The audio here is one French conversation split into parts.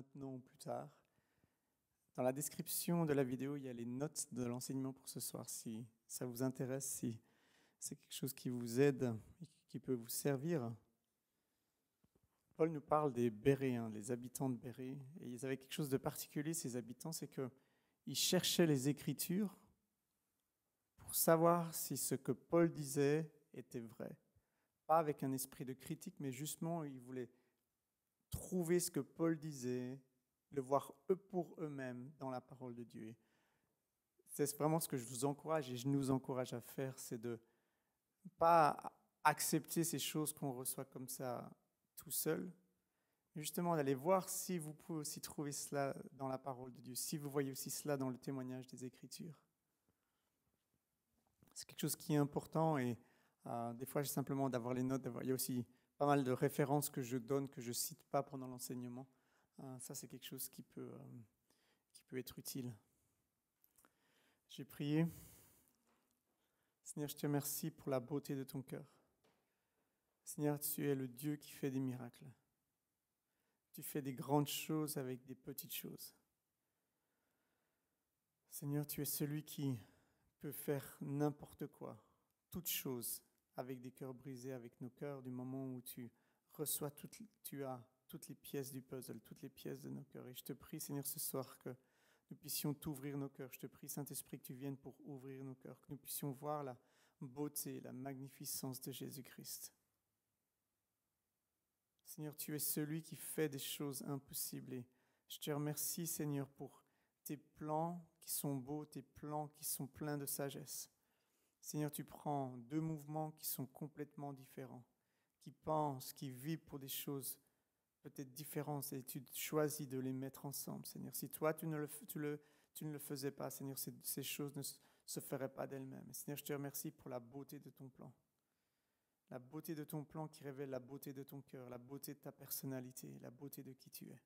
maintenant ou plus tard. Dans la description de la vidéo, il y a les notes de l'enseignement pour ce soir. Si ça vous intéresse, si c'est quelque chose qui vous aide et qui peut vous servir. Paul nous parle des Béréens, les habitants de Bérée. Et ils avaient quelque chose de particulier, ces habitants, c'est qu'ils cherchaient les Écritures pour savoir si ce que Paul disait était vrai. Pas avec un esprit de critique, mais justement, ils voulaient trouver ce que Paul disait, le voir eux pour eux-mêmes dans la parole de Dieu. C'est vraiment ce que je vous encourage et je nous encourage à faire, c'est de ne pas accepter ces choses qu'on reçoit comme ça tout seul, mais justement d'aller voir si vous pouvez aussi trouver cela dans la parole de Dieu, si vous voyez aussi cela dans le témoignage des Écritures. C'est quelque chose qui est important et des fois, j'ai simplement d'avoir les notes. Il y a aussi pas mal de références que je donne, que je ne cite pas pendant l'enseignement. Ça, c'est quelque chose qui peut être utile. J'ai prié. Seigneur, je te remercie pour la beauté de ton cœur. Seigneur, tu es le Dieu qui fait des miracles. Tu fais des grandes choses avec des petites choses. Seigneur, tu es celui qui peut faire n'importe quoi, toutes choses, avec des cœurs brisés, avec nos cœurs, du moment où tu reçois, tu as toutes les pièces du puzzle, toutes les pièces de nos cœurs. Et je te prie, Seigneur, ce soir, que nous puissions t'ouvrir nos cœurs. Je te prie, Saint-Esprit, que tu viennes pour ouvrir nos cœurs, que nous puissions voir la beauté, la magnificence de Jésus-Christ. Seigneur, tu es celui qui fait des choses impossibles. Et je te remercie, Seigneur, pour tes plans qui sont beaux, tes plans qui sont pleins de sagesse. Seigneur, tu prends deux mouvements qui sont complètement différents, qui pensent, qui vivent pour des choses peut-être différentes, et tu choisis de les mettre ensemble, Seigneur. Si toi, tu ne le faisais pas, Seigneur, ces choses ne se feraient pas d'elles-mêmes. Seigneur, je te remercie pour la beauté de ton plan. La beauté de ton plan qui révèle la beauté de ton cœur, la beauté de ta personnalité, la beauté de qui tu es.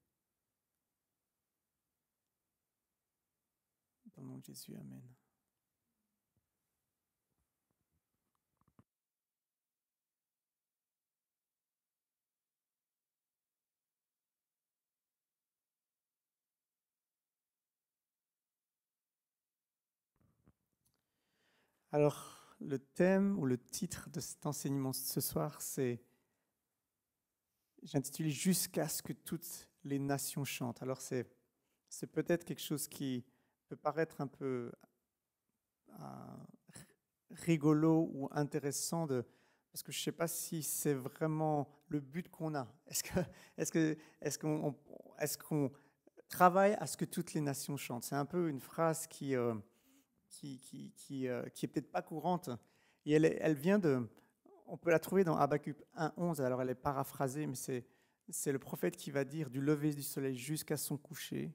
Dans le nom de Jésus, amen. Alors, le thème ou le titre de cet enseignement ce soir, j'ai intitulé « Jusqu'à ce que toutes les nations chantent ». Alors, c'est peut-être quelque chose qui peut paraître un peu rigolo ou intéressant, parce que je ne sais pas si c'est vraiment le but qu'on a. Est-ce qu'on travaille à ce que toutes les nations chantent? C'est un peu une phrase qui est peut-être pas courante. Et elle vient on peut la trouver dans Habakkuk 1:11. Alors elle est paraphrasée, mais c'est le prophète qui va dire: du lever du soleil jusqu'à son coucher,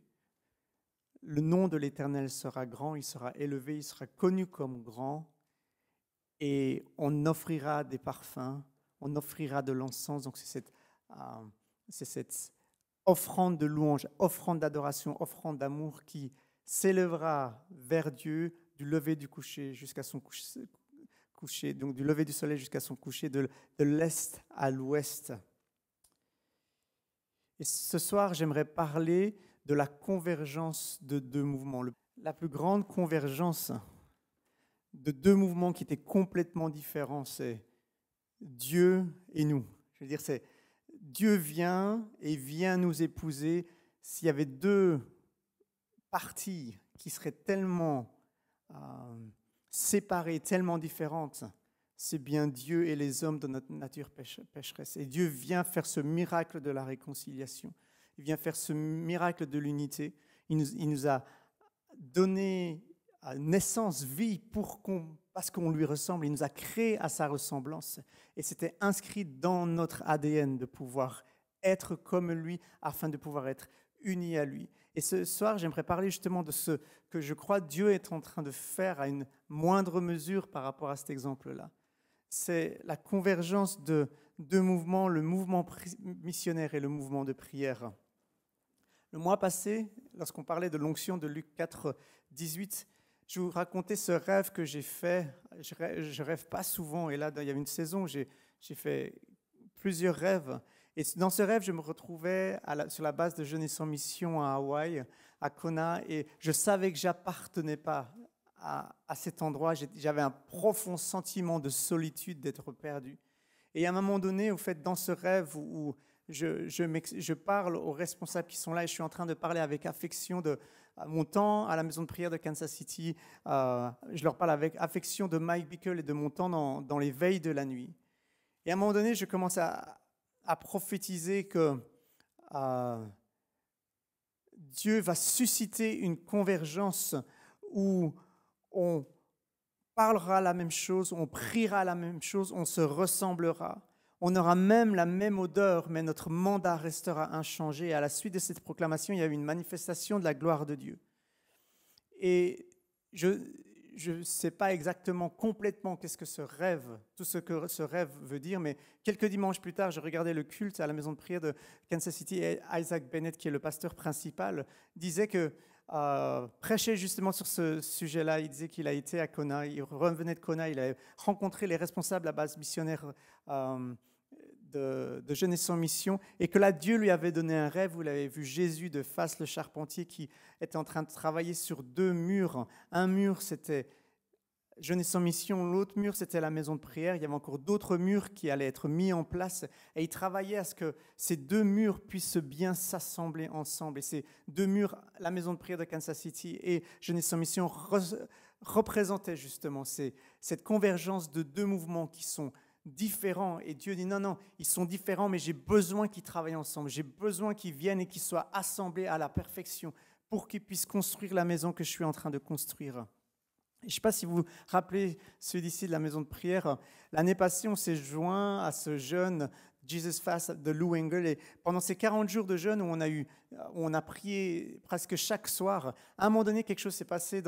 le nom de l'Éternel sera grand, il sera élevé, il sera connu comme grand, et on offrira des parfums, on offrira de l'encens. Donc c'est cette offrande de louange, offrande d'adoration, offrande d'amour qui s'élèvera vers Dieu du lever du coucher jusqu'à son coucher, donc du lever du soleil jusqu'à son coucher, de l'est à l'ouest. Et ce soir, j'aimerais parler de la convergence de deux mouvements. La plus grande convergence de deux mouvements qui étaient complètement différents, c'est Dieu et nous. Je veux dire, c'est Dieu vient nous épouser. S'il y avait deux parties qui seraient tellement séparées, tellement différentes, c'est bien Dieu et les hommes de notre nature pécheresse. Et Dieu vient faire ce miracle de la réconciliation. Il vient faire ce miracle de l'unité. Il nous a donné naissance, vie, parce qu'on lui ressemble. Il nous a créés à sa ressemblance. Et c'était inscrit dans notre ADN de pouvoir être comme lui, afin de pouvoir être unis à lui. Et ce soir, j'aimerais parler justement de ce que je crois Dieu est en train de faire à une moindre mesure par rapport à cet exemple-là. C'est la convergence de deux mouvements, le mouvement missionnaire et le mouvement de prière. Le mois passé, lorsqu'on parlait de l'onction de Luc 4, 18, je vous racontais ce rêve que j'ai fait. Je rêve pas souvent, et là, il y a une saison, j'ai fait plusieurs rêves. Et dans ce rêve, je me retrouvais sur la base de Jeunesse sans mission à Hawaï, à Kona, et je savais que j'appartenais pas à cet endroit. J'avais un profond sentiment de solitude, d'être perdu. Et à un moment donné, au fait, dans ce rêve où je parle aux responsables qui sont là, et je suis en train de parler avec affection de mon temps à la maison de prière de Kansas City, je leur parle avec affection de Mike Bickle et de mon temps dans les veilles de la nuit. Et à un moment donné, je commence à prophétiser que Dieu va susciter une convergence où on parlera la même chose, on priera la même chose, on se ressemblera. On aura même la même odeur, mais notre mandat restera inchangé. Et à la suite de cette proclamation, il y a eu une manifestation de la gloire de Dieu. Et je ne sais pas exactement complètement qu'est-ce que ce rêve, tout ce que ce rêve veut dire, mais quelques dimanches plus tard, je regardais le culte à la maison de prière de Kansas City et Isaac Bennett, qui est le pasteur principal, disait que prêchait justement sur ce sujet-là. Il disait qu'il a été à Kona, il revenait de Kona, il a rencontré les responsables à la base missionnaire de Jeunesse sans mission, et que là, Dieu lui avait donné un rêve où il avait vu Jésus de face, le charpentier, qui était en train de travailler sur 2 murs. Un mur, c'était Jeunesse sans mission, l'autre mur, c'était la maison de prière. Il y avait encore d'autres murs qui allaient être mis en place, et il travaillait à ce que ces 2 murs puissent bien s'assembler ensemble. Et ces 2 murs, la maison de prière de Kansas City et Jeunesse sans mission, représentaient justement cette convergence de 2 mouvements qui sont différents. Et Dieu dit non, ils sont différents, mais j'ai besoin qu'ils travaillent ensemble. J'ai besoin qu'ils viennent et qu'ils soient assemblés à la perfection pour qu'ils puissent construire la maison que je suis en train de construire. Je ne sais pas si vous vous rappelez ceux d'ici de la maison de prière. L'année passée, on s'est joint à ce jeûne Jesus Fast de Lou Engle. Et pendant ces 40 jours de jeûne où on a prié presque chaque soir, à un moment donné, quelque chose s'est passé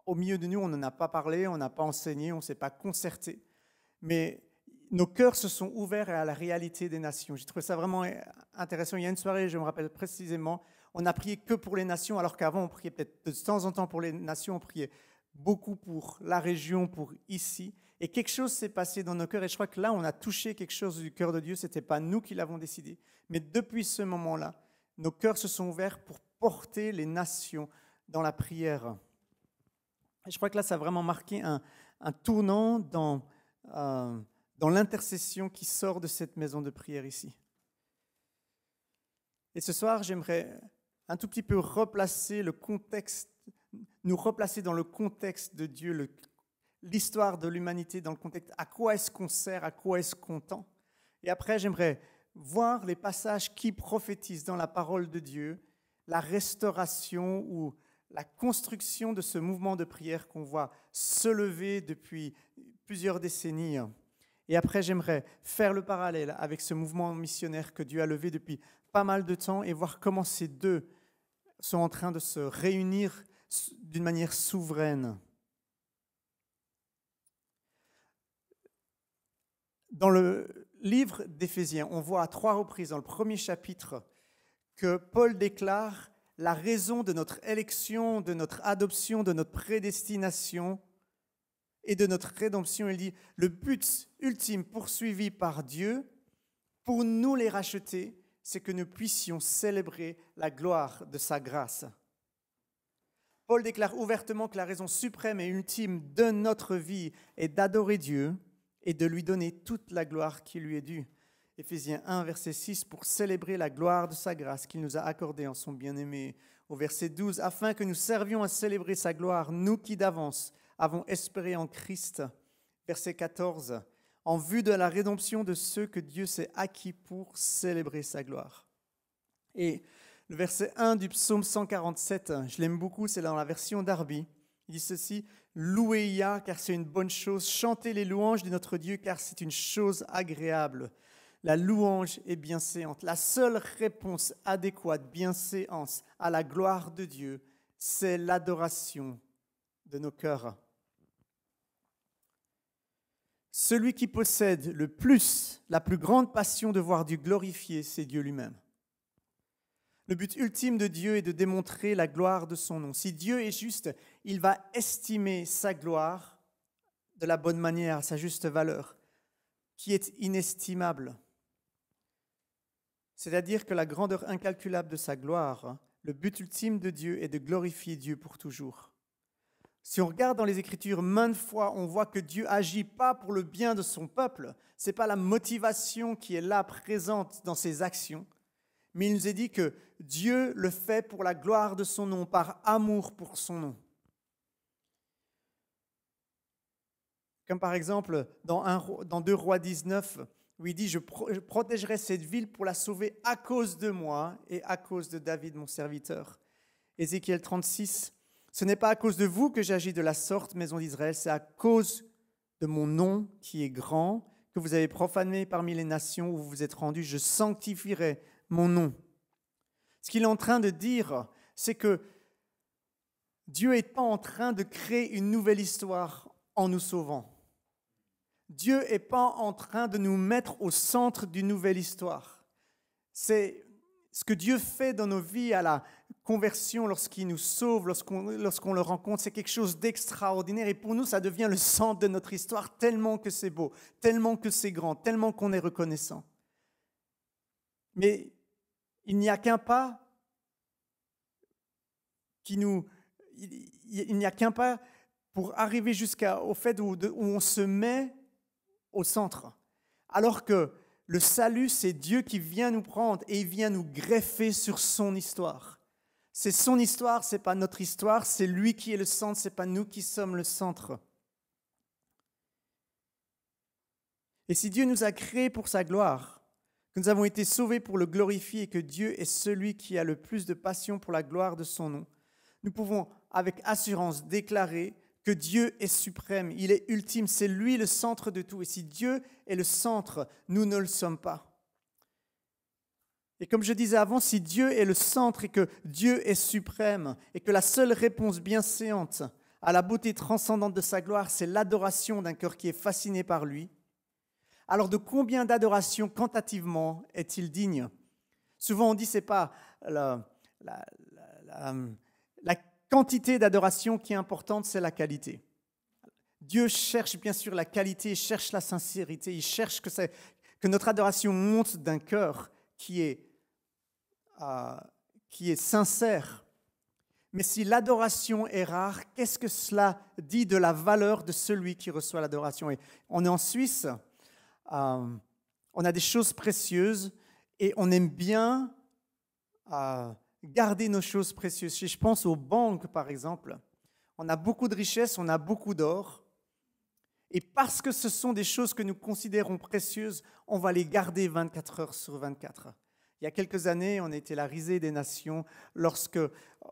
au milieu de nous. On n'en a pas parlé, on n'a pas enseigné, on ne s'est pas concerté. Mais nos cœurs se sont ouverts à la réalité des nations. J'ai trouvé ça vraiment intéressant. Il y a une soirée, je me rappelle précisément, on n'a prié que pour les nations, alors qu'avant, on priait peut-être de temps en temps pour les nations, on priait beaucoup pour la région, pour ici. Et quelque chose s'est passé dans nos cœurs. Et je crois que là, on a touché quelque chose du cœur de Dieu. Ce n'était pas nous qui l'avons décidé. Mais depuis ce moment-là, nos cœurs se sont ouverts pour porter les nations dans la prière. Et je crois que là, ça a vraiment marqué un tournant dans l'intercession qui sort de cette maison de prière ici. Et ce soir, j'aimerais un tout petit peu nous replacer dans le contexte de Dieu, l'histoire de l'humanité, dans le contexte à quoi est-ce qu'on sert, à quoi est-ce qu'on tend. Et après, j'aimerais voir les passages qui prophétisent dans la parole de Dieu la restauration ou la construction de ce mouvement de prière qu'on voit se lever depuis plusieurs décennies. Et après, j'aimerais faire le parallèle avec ce mouvement missionnaire que Dieu a levé depuis pas mal de temps et voir comment ces deux sont en train de se réunir d'une manière souveraine. Dans le livre d'Éphésiens, on voit à 3 reprises, dans le premier chapitre, que Paul déclare la raison de notre élection, de notre adoption, de notre prédestination et de notre rédemption. Il dit, le but ultime poursuivi par Dieu pour nous les racheter, c'est que nous puissions célébrer la gloire de sa grâce. Paul déclare ouvertement que la raison suprême et ultime de notre vie est d'adorer Dieu et de lui donner toute la gloire qui lui est due. Éphésiens 1, verset 6, pour célébrer la gloire de sa grâce qu'il nous a accordée en son bien-aimé. Au verset 12, afin que nous servions à célébrer sa gloire, nous qui d'avance avons espéré en Christ. Verset 14, en vue de la rédemption de ceux que Dieu s'est acquis pour célébrer sa gloire. Et le verset 1 du psaume 147, je l'aime beaucoup, c'est dans la version Darby. Il dit ceci, « Louez Yah, car c'est une bonne chose. Chantez les louanges de notre Dieu, car c'est une chose agréable. » La louange est bienséante. La seule réponse adéquate, bienséance à la gloire de Dieu, c'est l'adoration de nos cœurs. Celui qui possède le plus, la plus grande passion de voir Dieu glorifié, c'est Dieu lui-même. Le but ultime de Dieu est de démontrer la gloire de son nom. Si Dieu est juste, il va estimer sa gloire de la bonne manière, à sa juste valeur, qui est inestimable. c'est-à-dire que la grandeur incalculable de sa gloire, le but ultime de Dieu est de glorifier Dieu pour toujours. Si on regarde dans les Écritures, maintes fois, on voit que Dieu agit pas pour le bien de son peuple. Ce n'est pas la motivation qui est là présente dans ses actions, mais il nous est dit que Dieu le fait pour la gloire de son nom, par amour pour son nom. Comme par exemple dans 2 Rois 19, où il dit « Je protégerai cette ville pour la sauver à cause de moi et à cause de David, mon serviteur. » Ézéchiel 36, « Ce n'est pas à cause de vous que j'agis de la sorte, maison d'Israël, c'est à cause de mon nom qui est grand, que vous avez profané parmi les nations où vous vous êtes rendus, je sanctifierai mon nom. » Ce qu'il est en train de dire, c'est que Dieu n'est pas en train de créer une nouvelle histoire en nous sauvant. Dieu n'est pas en train de nous mettre au centre d'une nouvelle histoire. C'est ce que Dieu fait dans nos vies à la conversion, lorsqu'il nous sauve, lorsqu'on le rencontre, c'est quelque chose d'extraordinaire. Et pour nous, ça devient le centre de notre histoire, tellement que c'est beau, tellement que c'est grand, tellement qu'on est reconnaissant. Mais il n'y a qu'un pas il n'y a qu'un pas pour arriver jusqu'au fait où on se met au centre. Alors que le salut, c'est Dieu qui vient nous prendre et il vient nous greffer sur son histoire. C'est son histoire, ce n'est pas notre histoire, c'est lui qui est le centre, ce n'est pas nous qui sommes le centre. Et si Dieu nous a créés pour sa gloire, que nous avons été sauvés pour le glorifier et que Dieu est celui qui a le plus de passion pour la gloire de son nom, nous pouvons avec assurance déclarer que Dieu est suprême, il est ultime, c'est lui le centre de tout. Et si Dieu est le centre, nous ne le sommes pas. Et comme je disais avant, si Dieu est le centre et que Dieu est suprême et que la seule réponse bienséante à la beauté transcendante de sa gloire, c'est l'adoration d'un cœur qui est fasciné par lui, alors de combien d'adoration quantitativement est-il digne ? Souvent on dit que ce n'est pas la quantité d'adoration qui est importante, c'est la qualité. Dieu cherche bien sûr la qualité, il cherche la sincérité, il cherche que notre adoration monte d'un cœur qui est sincère. Mais si l'adoration est rare, qu'est-ce que cela dit de la valeur de celui qui reçoit l'adoration ? Et on est en Suisse, on a des choses précieuses et on aime bien garder nos choses précieuses. Si je pense aux banques, par exemple, on a beaucoup de richesses, on a beaucoup d'or. Et parce que ce sont des choses que nous considérons précieuses, on va les garder 24 heures sur 24. Il y a quelques années, on était la risée des nations lorsque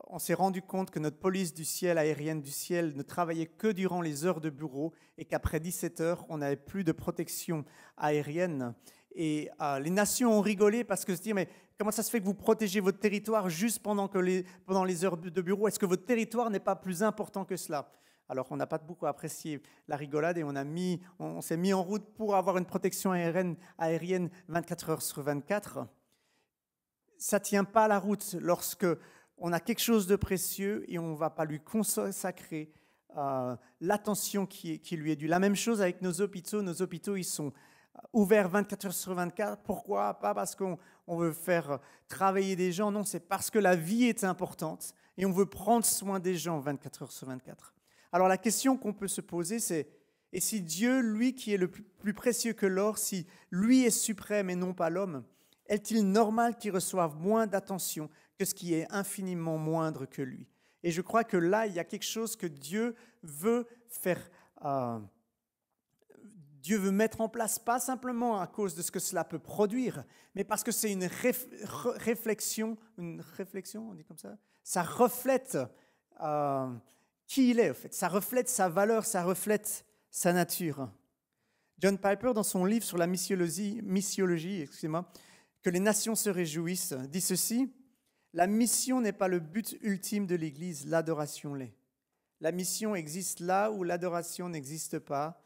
on s'est rendu compte que notre police du ciel, aérienne du ciel, ne travaillait que durant les heures de bureau et qu'après 17 heures, on n'avait plus de protection aérienne. Et les nations ont rigolé parce que se dire, mais comment ça se fait que vous protégez votre territoire juste pendant les heures de bureau ? Est-ce que votre territoire n'est pas plus important que cela ? Alors, on n'a pas beaucoup apprécié la rigolade et on s'est mis en route pour avoir une protection aérienne 24 heures sur 24. Ça ne tient pas la route lorsque on a quelque chose de précieux et on ne va pas lui consacrer l'attention qui lui est due. La même chose avec nos hôpitaux. Nos hôpitaux, ils sont ouverts 24 heures sur 24. Pourquoi ? Pas parce qu'on veut faire travailler des gens. Non, c'est parce que la vie est importante et on veut prendre soin des gens 24 heures sur 24. Alors la question qu'on peut se poser, c'est et si Dieu, lui qui est le plus précieux que l'or, si lui est suprême et non pas l'homme, est-il normal qu'il reçoive moins d'attention que ce qui est infiniment moindre que lui ? Et je crois que là, il y a quelque chose que Dieu veut faire. Dieu veut mettre en place, pas simplement à cause de ce que cela peut produire, mais parce que c'est une réflexion, on dit comme ça, ça reflète qui il est, en fait. Ça reflète sa valeur, ça reflète sa nature. John Piper, dans son livre sur la missiologie, que les nations se réjouissent, dit ceci: la mission n'est pas le but ultime de l'Église, l'adoration l'est. La mission existe là où l'adoration n'existe pas.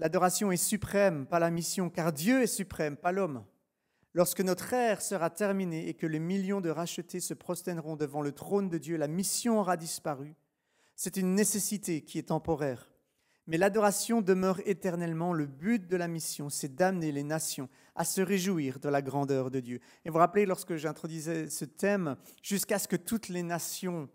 L'adoration est suprême, pas la mission, car Dieu est suprême, pas l'homme. Lorsque notre ère sera terminée et que les millions de rachetés se prosterneront devant le trône de Dieu, la mission aura disparu. C'est une nécessité qui est temporaire. Mais l'adoration demeure éternellement. Le but de la mission, c'est d'amener les nations à se réjouir de la grandeur de Dieu. Et vous vous rappelez, lorsque j'introduisais ce thème, jusqu'à ce que toutes les nations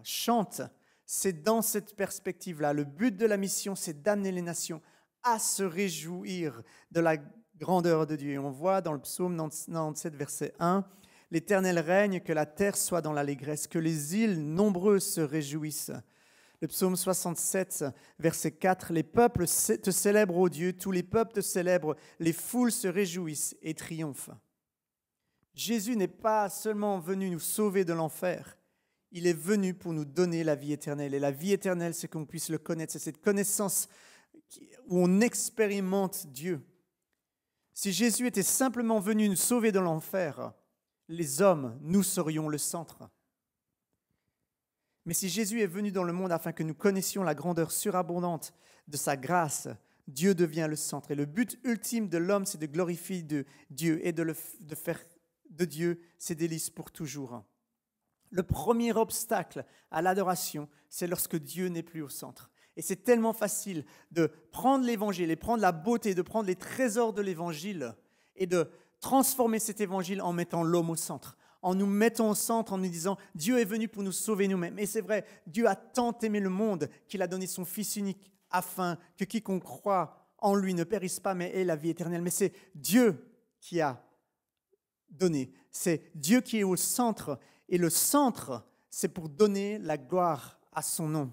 chantent, c'est dans cette perspective-là. Le but de la mission, c'est d'amener les nations à se réjouir de la grandeur de Dieu. Et on voit dans le psaume 97, verset 1, « L'Éternel règne, que la terre soit dans l'allégresse, que les îles nombreuses se réjouissent. » Le psaume 67, verset 4, « Les peuples te célèbrent, ô Dieu, tous les peuples te célèbrent, les foules se réjouissent et triomphent. » Jésus n'est pas seulement venu nous sauver de l'enfer, il est venu pour nous donner la vie éternelle. Et la vie éternelle, c'est qu'on puisse le connaître, c'est cette connaissance où on expérimente Dieu. Si Jésus était simplement venu nous sauver de l'enfer, les hommes, nous serions le centre. Mais si Jésus est venu dans le monde afin que nous connaissions la grandeur surabondante de sa grâce, Dieu devient le centre. Et le but ultime de l'homme, c'est de glorifier Dieu et de faire de Dieu ses délices pour toujours. Le premier obstacle à l'adoration, c'est lorsque Dieu n'est plus au centre. Et c'est tellement facile de prendre l'évangile et prendre la beauté, de prendre les trésors de l'évangile et de transformer cet évangile en mettant l'homme au centre, en nous mettant au centre, en nous disant « Dieu est venu pour nous sauver nous-mêmes ». Et c'est vrai, Dieu a tant aimé le monde qu'il a donné son Fils unique afin que quiconque croit en lui ne périsse pas mais ait la vie éternelle. Mais c'est Dieu qui a donné, c'est Dieu qui est au centre. Et le centre, c'est pour donner la gloire à son nom.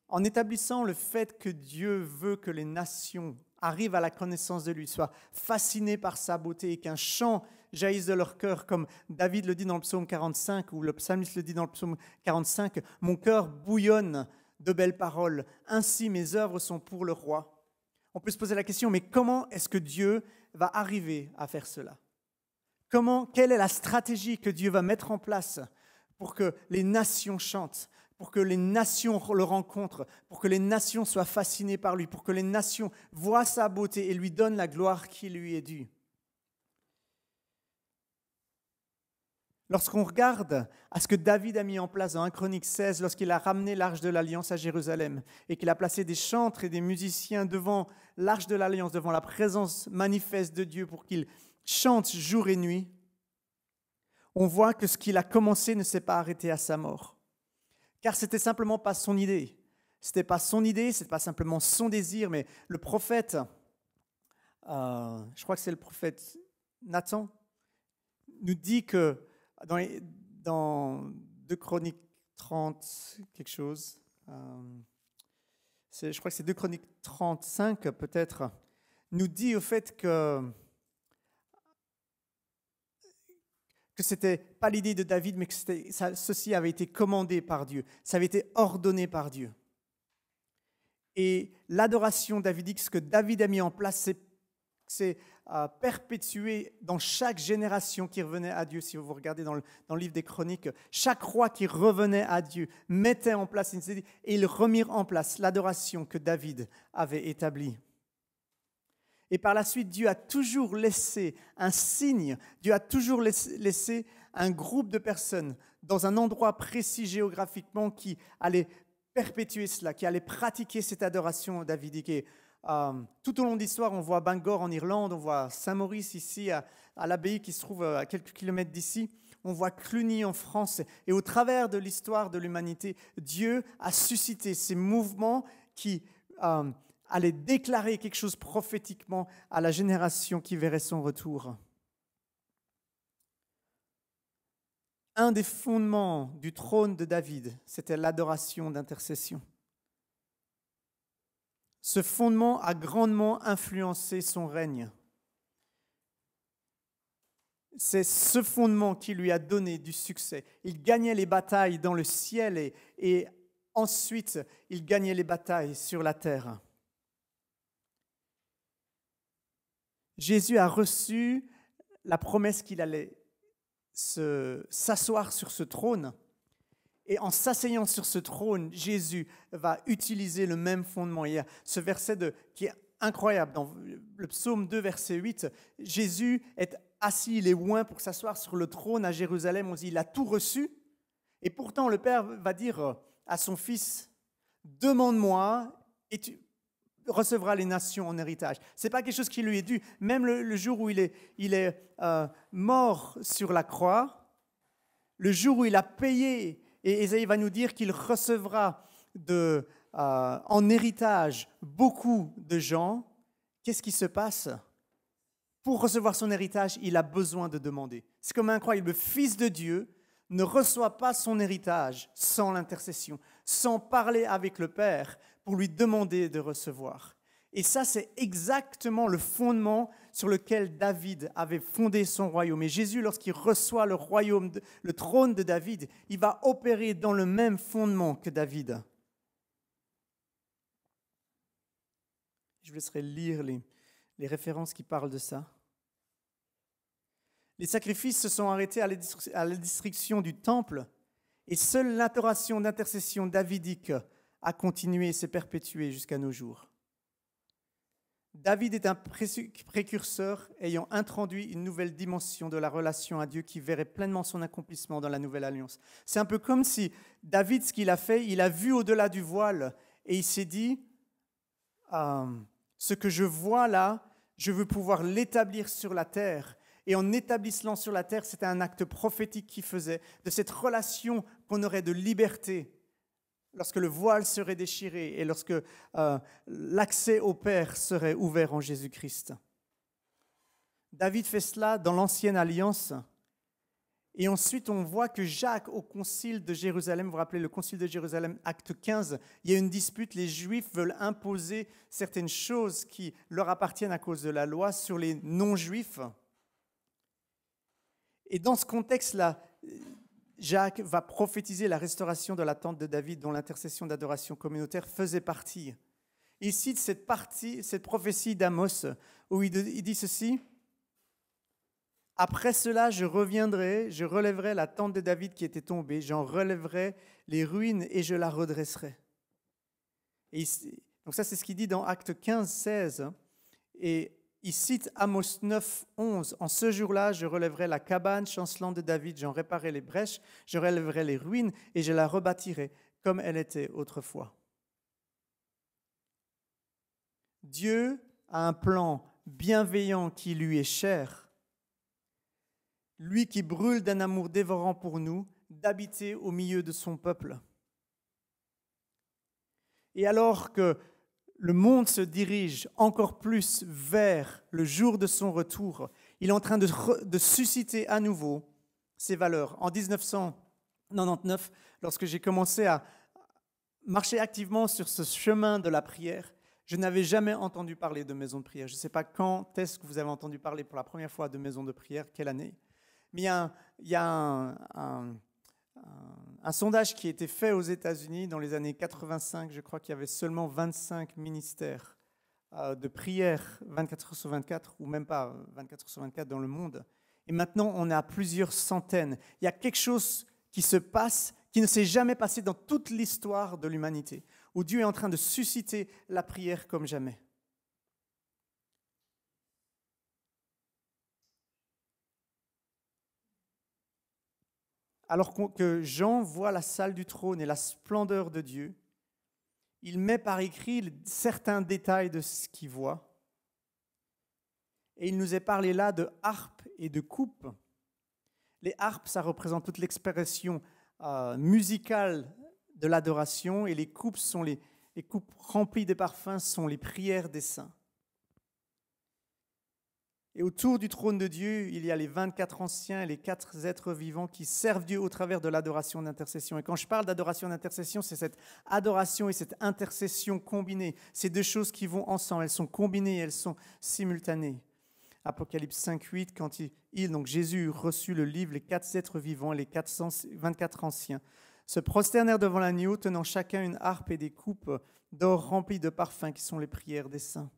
En établissant le fait que Dieu veut que les nations arrivent à la connaissance de lui, soient fascinées par sa beauté et qu'un chant jaillisse de leur cœur, comme David le dit dans le psaume 45, ou le psalmiste le dit dans le psaume 45, « Mon cœur bouillonne de belles paroles, ainsi mes œuvres sont pour le roi. » On peut se poser la question, mais comment est-ce que Dieu va arriver à faire cela? Quelle est la stratégie que Dieu va mettre en place pour que les nations chantent, pour que les nations le rencontrent, pour que les nations soient fascinées par lui, pour que les nations voient sa beauté et lui donnent la gloire qui lui est due? Lorsqu'on regarde à ce que David a mis en place dans 1 Chronique 16, lorsqu'il a ramené l'Arche de l'Alliance à Jérusalem et qu'il a placé des chantres et des musiciens devant l'Arche de l'Alliance, devant la présence manifeste de Dieu pour qu'ils chantent jour et nuit, on voit que ce qu'il a commencé ne s'est pas arrêté à sa mort. Car ce n'était simplement pas son idée. Ce n'était pas son idée, ce n'était pas simplement son désir, mais le prophète, je crois que c'est le prophète Nathan, nous dit que dans 2 Chroniques 30, quelque chose, je crois que c'est 2 Chroniques 35 peut-être, nous dit au fait que ce n'était pas l'idée de David, mais que ceci avait été commandé par Dieu, ça avait été ordonné par Dieu. Et l'adoration davidique, ce que David a mis en place, c'est perpétué dans chaque génération qui revenait à Dieu. Si vous regardez dans le livre des Chroniques, chaque roi qui revenait à Dieu mettait en place, et ils remirent en place l'adoration que David avait établie. Et par la suite, Dieu a toujours laissé un signe, Dieu a toujours laissé un groupe de personnes dans un endroit précis géographiquement qui allait perpétuer cela, qui allait pratiquer cette adoration davidique. Et, tout au long de l'histoire, on voit Bangor en Irlande, on voit Saint-Maurice ici, à l'abbaye qui se trouve à quelques kilomètres d'ici, on voit Cluny en France. Et au travers de l'histoire de l'humanité, Dieu a suscité ces mouvements qui allaient déclarer quelque chose prophétiquement à la génération qui verrait son retour. Un des fondements du trône de David, c'était l'adoration d'intercession. Ce fondement a grandement influencé son règne. C'est ce fondement qui lui a donné du succès. Il gagnait les batailles dans le ciel et ensuite, il gagnait les batailles sur la terre. Jésus a reçu la promesse qu'il allait s'asseoir sur ce trône. Et en s'asseyant sur ce trône, Jésus va utiliser le même fondement. Il y a ce verset qui est incroyable. Dans le psaume 2, verset 8, Jésus est assis, il est loin pour s'asseoir sur le trône à Jérusalem. On dit, il a tout reçu. Et pourtant, le père va dire à son fils, demande-moi et tu recevras les nations en héritage. Ce n'est pas quelque chose qui lui est dû. Même le jour où il est mort sur la croix, le jour où il a payé, et Ésaïe va nous dire qu'il recevra en héritage beaucoup de gens, qu'est-ce qui se passe? Pour recevoir son héritage, il a besoin de demander. C'est comme incroyable. Le Fils de Dieu ne reçoit pas son héritage sans l'intercession, sans parler avec le Père pour lui demander de recevoir. Et ça, c'est exactement le fondement sur lequel David avait fondé son royaume. Et Jésus, lorsqu'il reçoit le trône de David, il va opérer dans le même fondement que David. Je vous laisserai lire les références qui parlent de ça. Les sacrifices se sont arrêtés à la destruction du temple et seule l'adoration d'intercession davidique a continué et s'est perpétuée jusqu'à nos jours. David est un précurseur ayant introduit une nouvelle dimension de la relation à Dieu qui verrait pleinement son accomplissement dans la nouvelle alliance. C'est un peu comme si David, ce qu'il a fait, il a vu au-delà du voile et il s'est dit ce que je vois là, je veux pouvoir l'établir sur la terre. Et en établissant sur la terre, c'était un acte prophétique qu'il faisait, de cette relation qu'on aurait de liberté lorsque le voile serait déchiré et lorsque l'accès au Père serait ouvert en Jésus-Christ. David fait cela dans l'Ancienne Alliance. Et ensuite, on voit que Jacques, au Concile de Jérusalem, vous vous rappelez le Concile de Jérusalem, acte 15, il y a une dispute, les Juifs veulent imposer certaines choses qui leur appartiennent à cause de la loi sur les non-Juifs. Et dans ce contexte-là, Jacques va prophétiser la restauration de la tente de David dont l'intercession d'adoration communautaire faisait partie. Il cite cette prophétie d'Amos où il dit ceci: « Après cela, je reviendrai, je relèverai la tente de David qui était tombée, j'en relèverai les ruines et je la redresserai. » Donc ça, c'est ce qu'il dit dans Acte 15, 16. Et il cite Amos 9, 11. « En ce jour-là, je relèverai la cabane chancelante de David, j'en réparerai les brèches, je relèverai les ruines et je la rebâtirai comme elle était autrefois. » Dieu a un plan bienveillant qui lui est cher, lui qui brûle d'un amour dévorant pour nous, d'habiter au milieu de son peuple. Et alors que le monde se dirige encore plus vers le jour de son retour, il est en train de susciter à nouveau ses valeurs. En 1999, lorsque j'ai commencé à marcher activement sur ce chemin de la prière, je n'avais jamais entendu parler de maison de prière. Je ne sais pas quand est-ce que vous avez entendu parler pour la première fois de maison de prière, quelle année. Mais il y a un sondage qui a été fait aux États-Unis dans les années 85. Je crois qu'il y avait seulement 25 ministères de prière 24 heures sur 24, ou même pas 24 heures sur 24 dans le monde. Et maintenant, on est à plusieurs centaines. Il y a quelque chose qui se passe, qui ne s'est jamais passé dans toute l'histoire de l'humanité, où Dieu est en train de susciter la prière comme jamais. Alors que Jean voit la salle du trône et la splendeur de Dieu, il met par écrit certains détails de ce qu'il voit. Et il nous est parlé là de harpes et de coupes. Les harpes, ça représente toute l'expression musicale de l'adoration, et les coupes remplies de parfums sont les prières des saints. Et autour du trône de Dieu, il y a les 24 anciens et les 4 êtres vivants qui servent Dieu au travers de l'adoration d'intercession. Et quand je parle d'adoration d'intercession, c'est cette adoration et cette intercession combinée. Ces deux choses qui vont ensemble, elles sont combinées, elles sont simultanées. Apocalypse 5, 8, donc Jésus reçut le livre, les 4 êtres vivants et les 24 anciens se prosternèrent devant l'agneau, tenant chacun une harpe et des coupes d'or remplies de parfums qui sont les prières des saints.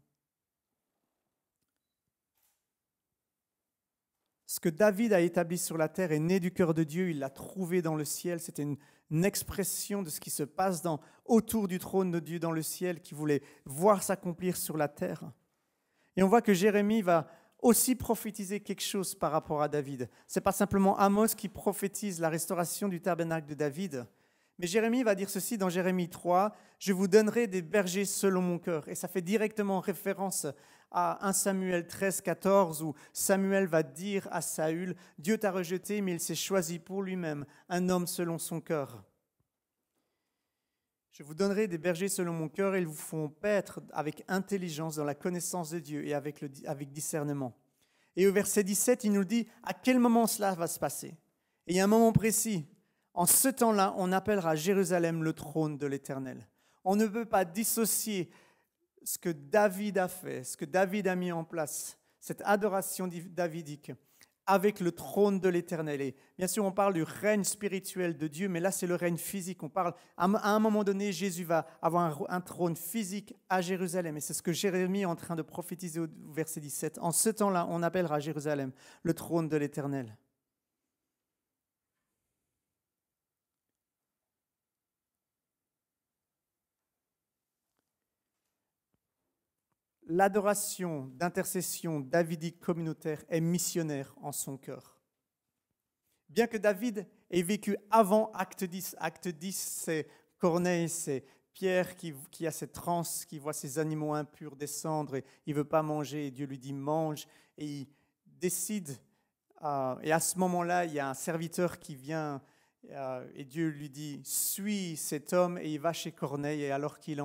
Ce que David a établi sur la terre est né du cœur de Dieu, il l'a trouvé dans le ciel. C'était une expression de ce qui se passe autour du trône de Dieu dans le ciel, qui voulait voir s'accomplir sur la terre. Et on voit que Jérémie va aussi prophétiser quelque chose par rapport à David. Ce n'est pas simplement Amos qui prophétise la restauration du tabernacle de David, mais Jérémie va dire ceci dans Jérémie 3, « Je vous donnerai des bergers selon mon cœur ». Et ça fait directement référence à 1 Samuel 13, 14, où Samuel va dire à Saül, « Dieu t'a rejeté, mais il s'est choisi pour lui-même un homme selon son cœur ». Je vous donnerai des bergers selon mon cœur, et ils vous feront paître avec intelligence dans la connaissance de Dieu et avec discernement. Et au verset 17, il nous dit à quel moment cela va se passer. Et il y a un moment précis. En ce temps-là, on appellera Jérusalem le trône de l'Éternel. On ne peut pas dissocier ce que David a fait, ce que David a mis en place, cette adoration davidique, avec le trône de l'Éternel. Et bien sûr, on parle du règne spirituel de Dieu, mais là, c'est le règne physique. On parle, à un moment donné, Jésus va avoir un trône physique à Jérusalem. Et c'est ce que Jérémie est en train de prophétiser au verset 17. En ce temps-là, on appellera Jérusalem le trône de l'Éternel. L'adoration d'intercession davidique communautaire est missionnaire en son cœur. Bien que David ait vécu avant Acte 10, c'est Corneille, c'est Pierre qui a cette transe, qui voit ces animaux impurs descendre et il ne veut pas manger et Dieu lui dit mange et il décide, et à ce moment-là il y a un serviteur qui vient et Dieu lui dit suis cet homme et il va chez Corneille et alors qu'il est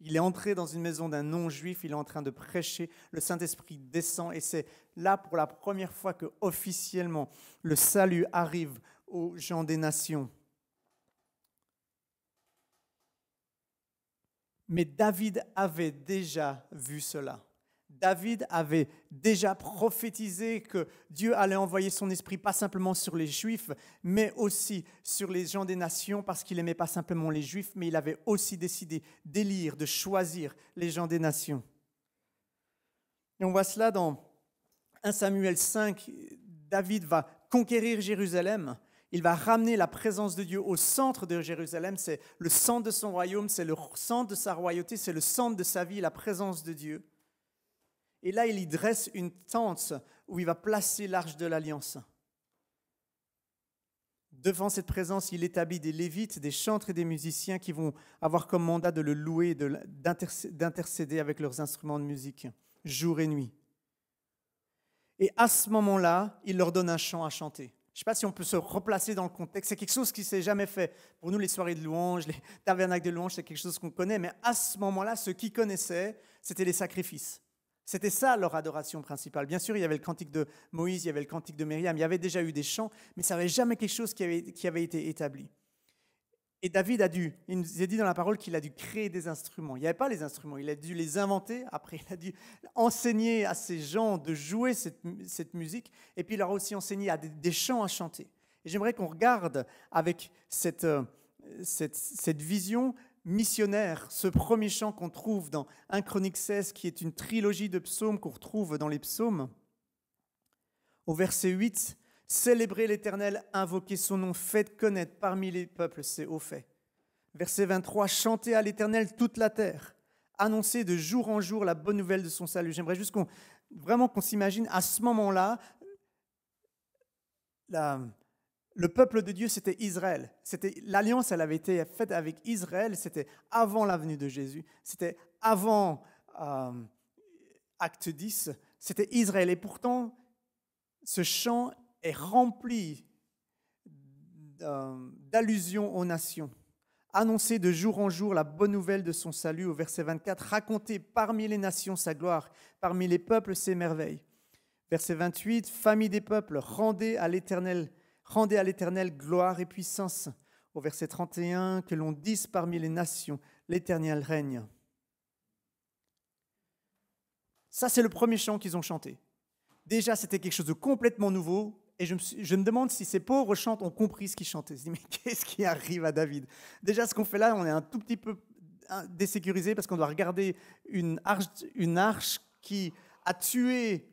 il est entré dans une maison d'un non-juif, il est en train de prêcher, le Saint-Esprit descend et c'est là pour la première fois que officiellement le salut arrive aux gens des nations. Mais David avait déjà vu cela. David avait déjà prophétisé que Dieu allait envoyer son esprit pas simplement sur les Juifs, mais aussi sur les gens des nations, parce qu'il n'aimait pas simplement les Juifs, mais il avait aussi décidé d'élire, de choisir les gens des nations. Et on voit cela dans 1 Samuel 5, David va conquérir Jérusalem, il va ramener la présence de Dieu au centre de Jérusalem, c'est le centre de son royaume, c'est le centre de sa royauté, c'est le centre de sa vie, la présence de Dieu. Et là, il y dresse une tente où il va placer l'arche de l'Alliance. Devant cette présence, il établit des lévites, des chantres et des musiciens qui vont avoir comme mandat de le louer, d'intercéder avec leurs instruments de musique, jour et nuit. Et à ce moment-là, il leur donne un chant à chanter. Je ne sais pas si on peut se replacer dans le contexte. C'est quelque chose qui ne s'est jamais fait. Pour nous, les soirées de louange, les tabernacles de louange, c'est quelque chose qu'on connaît. Mais à ce moment-là, ceux qui connaissaient, c'était les sacrifices. C'était ça leur adoration principale. Bien sûr, il y avait le cantique de Moïse, il y avait le cantique de Myriam, il y avait déjà eu des chants, mais ça n'avait jamais quelque chose qui avait été établi. Et David il nous est dit dans la parole qu'il a dû créer des instruments. Il n'y avait pas les instruments, il a dû les inventer, après il a dû enseigner à ces gens de jouer cette musique, et puis il leur a aussi enseigné à des chants à chanter. Et j'aimerais qu'on regarde avec cette vision missionnaire, ce premier chant qu'on trouve dans 1 Chronique 16, qui est une trilogie de psaumes qu'on retrouve dans les psaumes. Au verset 8, « Célébrez l'Éternel, invoquez son nom, faites connaître parmi les peuples ses hauts faits. » Verset 23, « Chantez à l'Éternel toute la terre, annoncez de jour en jour la bonne nouvelle de son salut. » J'aimerais juste qu'on s'imagine à ce moment-là, le peuple de Dieu, c'était Israël. L'alliance, elle avait été faite avec Israël. C'était avant la venue de Jésus. C'était avant Acte 10. C'était Israël. Et pourtant, ce chant est rempli d'allusions aux nations. Annoncer de jour en jour la bonne nouvelle de son salut, au verset 24. Raconter parmi les nations sa gloire, parmi les peuples ses merveilles. Verset 28. Famille des peuples, rendez à l'Éternel gloire et puissance. Au verset 31, que l'on dise parmi les nations, l'Éternel règne. Ça, c'est le premier chant qu'ils ont chanté. Déjà, c'était quelque chose de complètement nouveau. Et je me demande si ces pauvres chantes ont compris ce qu'ils chantaient. Je me dis, mais qu'est-ce qui arrive à David? Déjà, ce qu'on fait là, on est un tout petit peu désécurisé parce qu'on doit regarder une arche qui a tué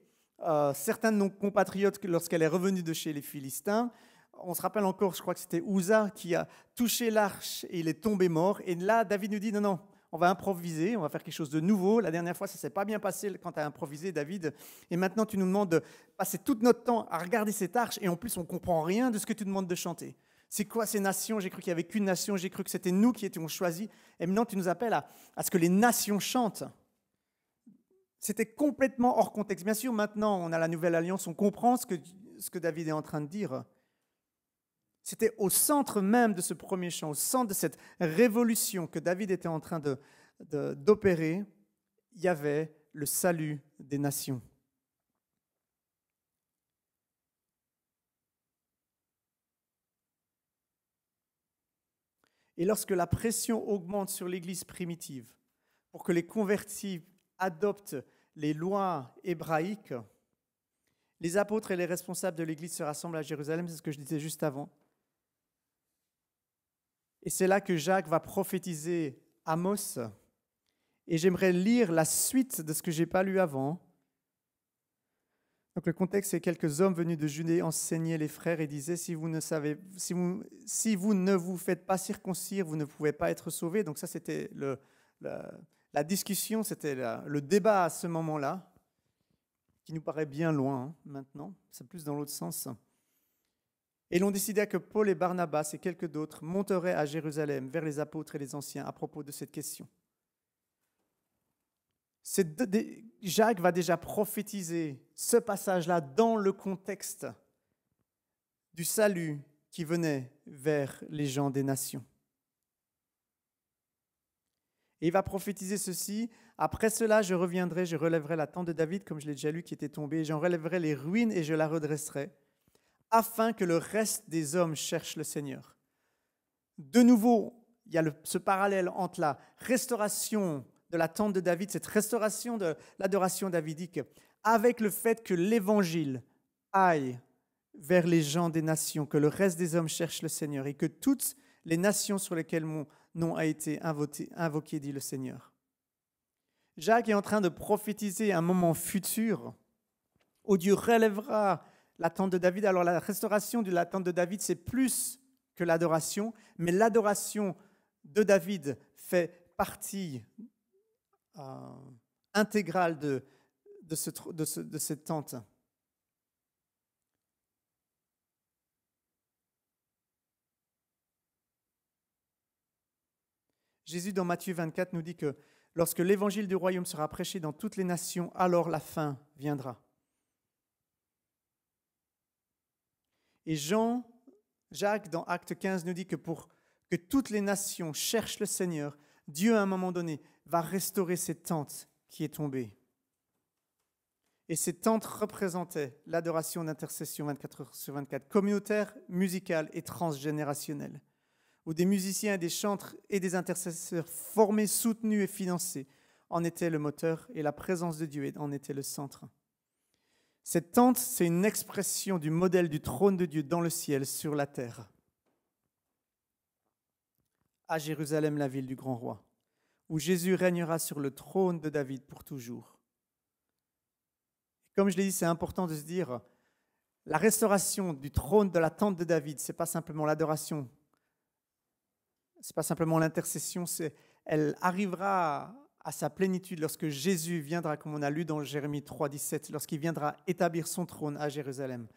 certains de nos compatriotes lorsqu'elle est revenue de chez les Philistins. On se rappelle encore, je crois que c'était Uza qui a touché l'arche et il est tombé mort. Et là, David nous dit, non, on va improviser, on va faire quelque chose de nouveau. La dernière fois, ça ne s'est pas bien passé quand tu as improvisé, David. Et maintenant, tu nous demandes de passer tout notre temps à regarder cette arche. Et en plus, on ne comprend rien de ce que tu demandes de chanter. C'est quoi ces nations? J'ai cru qu'il n'y avait qu'une nation. J'ai cru que c'était nous qui étions choisis. Et maintenant, tu nous appelles à ce que les nations chantent. C'était complètement hors contexte. Bien sûr, maintenant, on a la nouvelle alliance. On comprend ce que David est en train de dire. C'était au centre même de ce premier chant, au centre de cette révolution que David était en train d'opérer, il y avait le salut des nations. Et lorsque la pression augmente sur l'Église primitive pour que les convertis adoptent les lois hébraïques, les apôtres et les responsables de l'Église se rassemblent à Jérusalem, c'est ce que je disais juste avant. Et c'est là que Jacques va prophétiser Amos. Et j'aimerais lire la suite de ce que je n'ai pas lu avant. Donc le contexte, c'est quelques hommes venus de Judée enseignaient les frères et disaient, si vous ne vous faites pas circoncire, vous ne pouvez pas être sauvés. Donc ça, c'était la discussion, c'était le débat à ce moment-là, qui nous paraît bien loin maintenant. C'est plus dans l'autre sens. Et l'on décida que Paul et Barnabas et quelques d'autres monteraient à Jérusalem vers les apôtres et les anciens à propos de cette question. Jacques va déjà prophétiser ce passage-là dans le contexte du salut qui venait vers les gens des nations. Et il va prophétiser ceci: après cela, je reviendrai, je relèverai la tente de David, comme je l'ai déjà lu, qui était tombée, j'en relèverai les ruines et je la redresserai, afin que le reste des hommes cherche le Seigneur. De nouveau, il y a ce parallèle entre la restauration de la tente de David, cette restauration de l'adoration davidique, avec le fait que l'Évangile aille vers les gens des nations, que le reste des hommes cherche le Seigneur, et que toutes les nations sur lesquelles mon nom a été invoqué, dit le Seigneur. Jacques est en train de prophétiser un moment futur où Dieu relèvera la tente de David. Alors la restauration de la tente de David, c'est plus que l'adoration, mais l'adoration de David fait partie intégrale de cette tente. Jésus, dans Matthieu 24, nous dit que lorsque l'évangile du royaume sera prêché dans toutes les nations, alors la fin viendra. Et Jacques, dans Acte 15, nous dit que pour que toutes les nations cherchent le Seigneur, Dieu, à un moment donné, va restaurer cette tente qui est tombée. Et cette tente représentait l'adoration d'intercession 24 heures sur 24, communautaire, musicale et transgénérationnelle, où des musiciens, des chantres et des intercesseurs formés, soutenus et financés en étaient le moteur et la présence de Dieu en était le centre. Cette tente, c'est une expression du modèle du trône de Dieu dans le ciel, sur la terre. À Jérusalem, la ville du grand roi, où Jésus régnera sur le trône de David pour toujours. Comme je l'ai dit, c'est important de se dire, la restauration du trône de la tente de David, ce n'est pas simplement l'adoration, ce n'est pas simplement l'intercession, elle arrivera à sa plénitude lorsque Jésus viendra, comme on a lu dans Jérémie 3, 17, lorsqu'il viendra établir son trône à Jérusalem.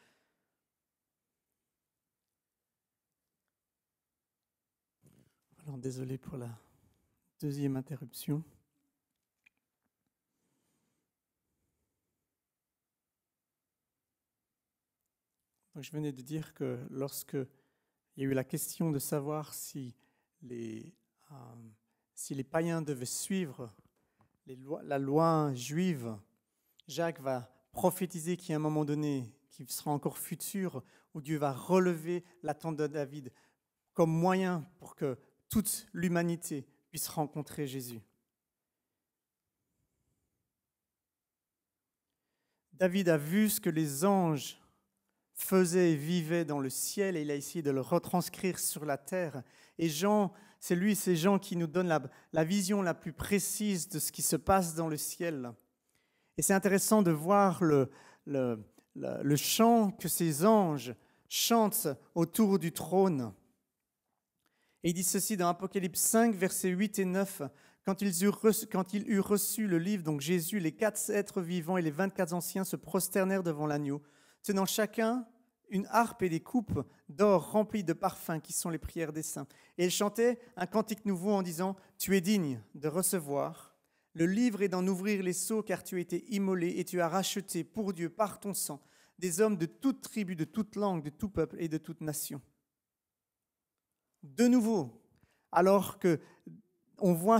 Alors, désolé pour la deuxième interruption. Donc, je venais de dire que lorsque il y a eu la question de savoir si les païens devaient suivre la loi juive, Jacques va prophétiser qu'il y a un moment donné, qui sera encore futur, où Dieu va relever la tente de David comme moyen pour que toute l'humanité puisse rencontrer Jésus. David a vu ce que les anges faisaient et vivaient dans le ciel et il a essayé de le retranscrire sur la terre. Et Jean, c'est Jean qui nous donne la vision la plus précise de ce qui se passe dans le ciel. Et c'est intéressant de voir le chant que ces anges chantent autour du trône. Et il dit ceci dans Apocalypse 5, versets 8 et 9, Quand il eut reçu le livre, donc Jésus, les 4 êtres vivants et les 24 anciens se prosternèrent devant l'agneau, tenant chacun une harpe et des coupes d'or remplies de parfums qui sont les prières des saints. Et ils chantaient un cantique nouveau en disant « Tu es digne de recevoir le livre et d'en ouvrir les sceaux, car tu as été immolé et tu as racheté pour Dieu par ton sang des hommes de toute tribu, de toute langue, de tout peuple et de toute nation. » De nouveau, alors que on voit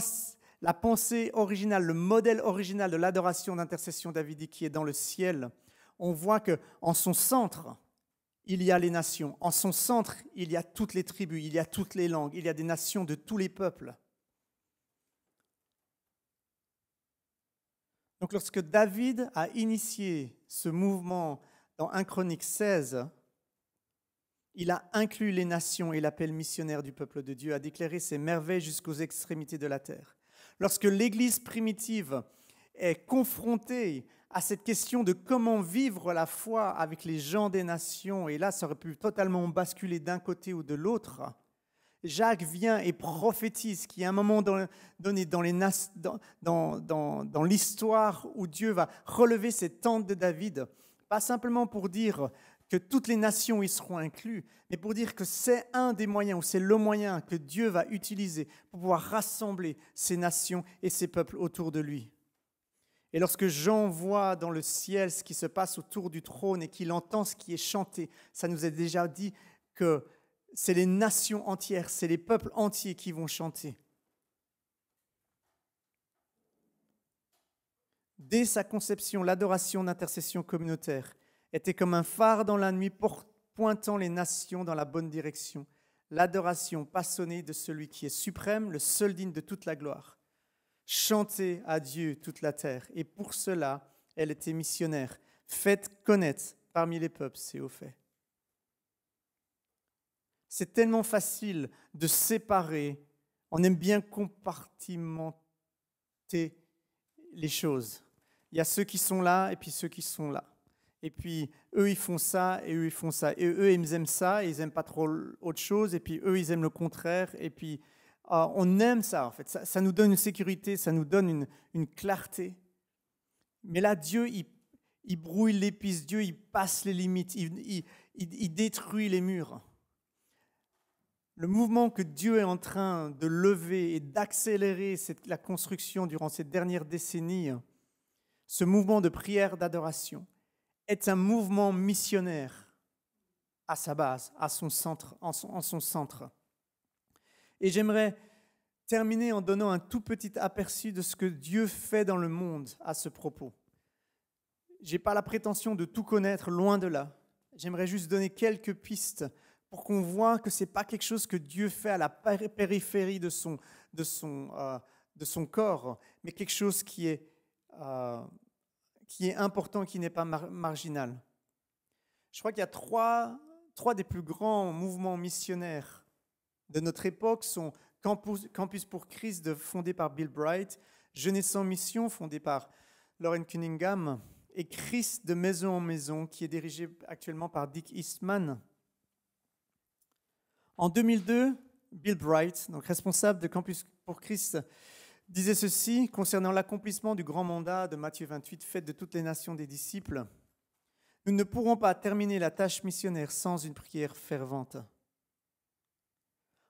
la pensée originale, le modèle original de l'adoration d'intercession davidique qui est dans le ciel, on voit qu'en son centre, il y a les nations. En son centre, il y a toutes les tribus, il y a toutes les langues, il y a des nations de tous les peuples. Donc lorsque David a initié ce mouvement dans 1 Chronique 16, il a inclus les nations et l'appel missionnaire du peuple de Dieu, a déclaré ses merveilles jusqu'aux extrémités de la terre. Lorsque l'Église primitive est confrontée à cette question de comment vivre la foi avec les gens des nations, et là ça aurait pu totalement basculer d'un côté ou de l'autre, Jacques vient et prophétise qu'il y a un moment donné dans l'histoire où Dieu va relever cette tente de David, pas simplement pour dire que toutes les nations y seront incluses, mais pour dire que c'est un des moyens, ou c'est le moyen que Dieu va utiliser pour pouvoir rassembler ces nations et ces peuples autour de lui. Et lorsque Jean voit dans le ciel ce qui se passe autour du trône et qu'il entend ce qui est chanté, ça nous est déjà dit que c'est les nations entières, c'est les peuples entiers qui vont chanter. Dès sa conception, l'adoration d'intercession communautaire était comme un phare dans la nuit pointant les nations dans la bonne direction. L'adoration passionnée de celui qui est suprême, le seul digne de toute la gloire. Chantez à Dieu toute la terre. Et pour cela, elle était missionnaire. Faites connaître parmi les peuples ses hauts faits. C'est tellement facile de séparer. On aime bien compartimenter les choses. Il y a ceux qui sont là et puis ceux qui sont là. Et puis, eux, ils font ça, et eux, ils font ça. Et eux, ils aiment ça, et ils n'aiment pas trop autre chose. Et puis, eux, ils aiment le contraire. Et puis, on aime ça, en fait. Ça nous donne une sécurité, ça nous donne une clarté. Mais là, Dieu, il brouille les pistes. Dieu, il passe les limites. Il détruit les murs. Le mouvement que Dieu est en train de lever et d'accélérer la construction durant ces dernières décennies, ce mouvement de prière, d'adoration, est un mouvement missionnaire à sa base, à son centre, en son centre. Et j'aimerais terminer en donnant un tout petit aperçu de ce que Dieu fait dans le monde à ce propos. Je n'ai pas la prétention de tout connaître, loin de là. J'aimerais juste donner quelques pistes pour qu'on voit que ce n'est pas quelque chose que Dieu fait à la périphérie de son corps, mais quelque chose qui est important, qui n'est pas marginal. Je crois qu'il y a trois des plus grands mouvements missionnaires de notre époque sont Campus pour Christ, fondé par Bill Bright, Jeunesse en mission, fondé par Lauren Cunningham, et Christ de maison en maison, qui est dirigé actuellement par Dick Eastman. En 2002, Bill Bright, donc responsable de Campus pour Christ, disait ceci concernant l'accomplissement du grand mandat de Matthieu 28, faites de toutes les nations des disciples. Nous ne pourrons pas terminer la tâche missionnaire sans une prière fervente.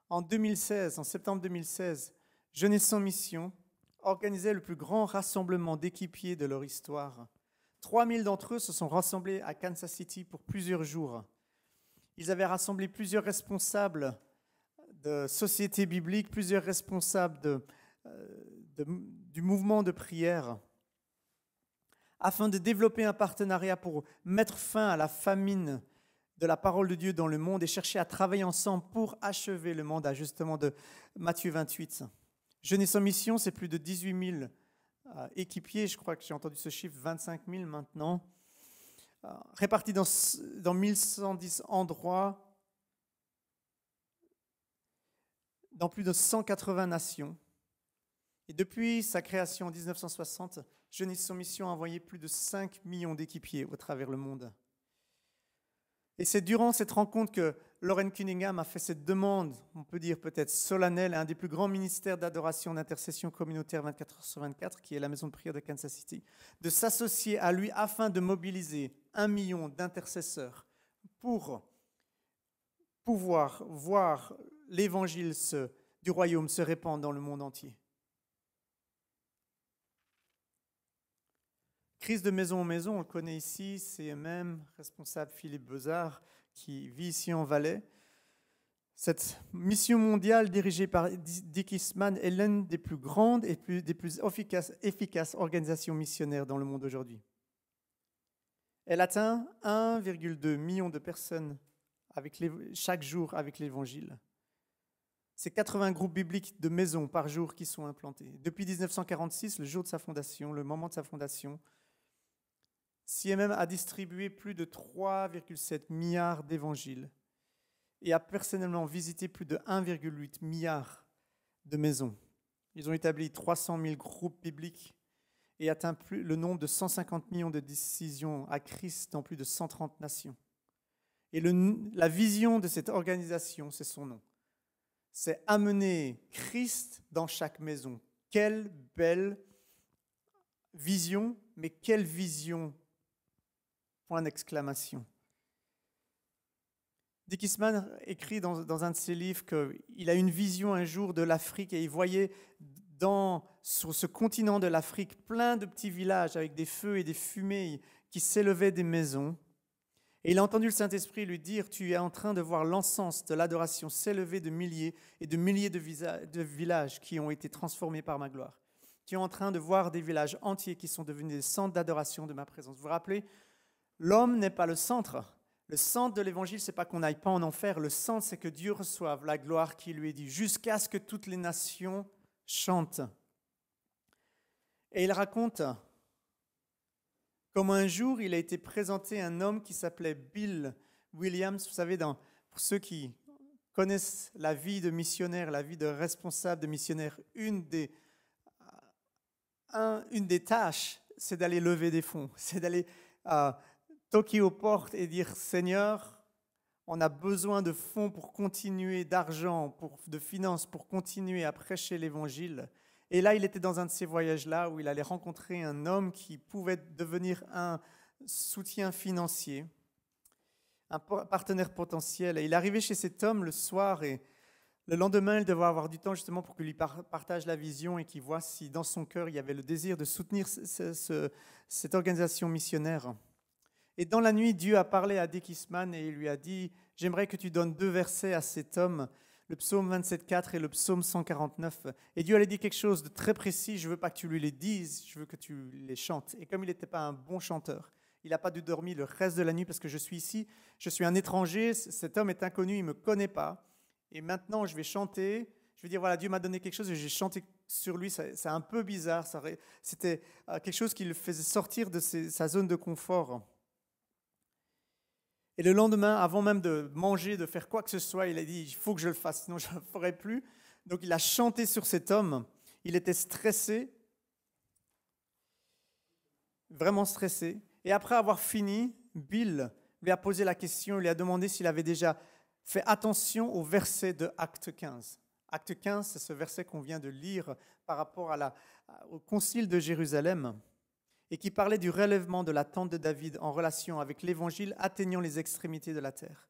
En septembre 2016, Jeunesse en mission organisait le plus grand rassemblement d'équipiers de leur histoire. 3000 d'entre eux se sont rassemblés à Kansas City pour plusieurs jours. Ils avaient rassemblé plusieurs responsables de sociétés bibliques, plusieurs responsables du mouvement de prière, afin de développer un partenariat pour mettre fin à la famine de la parole de Dieu dans le monde et chercher à travailler ensemble pour achever le mandat justement de Matthieu 28. Jeunesse en mission, c'est plus de 18 000 équipiers, je crois que j'ai entendu ce chiffre, 25 000 maintenant, répartis dans 1110 endroits, dans plus de 180 nations. Et depuis sa création en 1960, Jeunesse en mission a envoyé plus de 5 millions d'équipiers au travers le monde. Et c'est durant cette rencontre que Lauren Cunningham a fait cette demande, on peut dire peut-être solennelle, à un des plus grands ministères d'adoration, d'intercession communautaire 24 heures sur 24, qui est la maison de prière de Kansas City, de s'associer à lui afin de mobiliser 1 million d'intercesseurs pour pouvoir voir l'évangile du royaume se répandre dans le monde entier. Crise de maison en maison, on le connaît ici, CMM, responsable Philippe Bezard, qui vit ici en Valais. Cette mission mondiale dirigée par Dick Eastman est l'une des plus grandes et des plus efficaces organisations missionnaires dans le monde aujourd'hui. Elle atteint 1,2 million de personnes chaque jour avec l'Évangile. C'est 80 groupes bibliques de maisons par jour qui sont implantés. Depuis 1946, le jour de sa fondation, le moment de sa fondation, CMM a distribué plus de 3,7 milliards d'évangiles et a personnellement visité plus de 1,8 milliard de maisons. Ils ont établi 300 000 groupes bibliques et atteint le nombre de 150 millions de décisions à Christ dans plus de 130 nations. Et la vision de cette organisation, c'est son nom. C'est amener Christ dans chaque maison. Quelle belle vision, mais quelle vision! Point d'exclamation. Dick Eastman écrit dans un de ses livres qu'il a une vision un jour de l'Afrique et il voyait sur ce continent de l'Afrique plein de petits villages avec des feux et des fumées qui s'élevaient des maisons. Et il a entendu le Saint-Esprit lui dire « Tu es en train de voir l'encens de l'adoration s'élever de milliers et de milliers de villages qui ont été transformés par ma gloire. Tu es en train de voir des villages entiers qui sont devenus des centres d'adoration de ma présence. » Vous vous rappelez, l'homme n'est pas le centre. Le centre de l'Évangile, ce n'est pas qu'on n'aille pas en enfer. Le centre, c'est que Dieu reçoive la gloire qui lui est due, jusqu'à ce que toutes les nations chantent. Et il raconte comme un jour, il a été présenté un homme qui s'appelait Bill Williams. Vous savez, pour ceux qui connaissent la vie de missionnaire, la vie de responsable de missionnaire, une des tâches, c'est d'aller lever des fonds, c'est d'aller toquer aux portes et dire « Seigneur, on a besoin de fonds pour continuer, d'argent, de finances, pour continuer à prêcher l'Évangile. » Et là, il était dans un de ces voyages-là où il allait rencontrer un homme qui pouvait devenir un soutien financier, un partenaire potentiel. Et il arrivait chez cet homme le soir et le lendemain, il devait avoir du temps justement pour qu'il lui partage la vision et qu'il voit si dans son cœur, il y avait le désir de soutenir cette organisation missionnaire. Et dans la nuit, Dieu a parlé à Dick Eastman et il lui a dit « J'aimerais que tu donnes 2 versets à cet homme, le psaume 27,4 et le psaume 149. » Et Dieu allait dire quelque chose de très précis, je ne veux pas que tu lui les dises, je veux que tu les chantes. Et comme il n'était pas un bon chanteur, il n'a pas dû dormir le reste de la nuit parce que je suis ici, je suis un étranger, cet homme est inconnu, il ne me connaît pas. Et maintenant, je vais chanter, je vais dire, voilà, Dieu m'a donné quelque chose et j'ai chanté sur lui, c'est un peu bizarre, c'était quelque chose qui le faisait sortir de sa zone de confort. Et le lendemain, avant même de manger, de faire quoi que ce soit, il a dit, il faut que je le fasse, sinon je ne le ferai plus. Donc il a chanté sur cet homme. Il était stressé, vraiment stressé. Et après avoir fini, Bill lui a posé la question, il lui a demandé s'il avait déjà fait attention au verset de Acte 15. Acte 15, c'est ce verset qu'on vient de lire par rapport au concile de Jérusalem, et qui parlait du relèvement de la tente de David en relation avec l'Évangile atteignant les extrémités de la terre.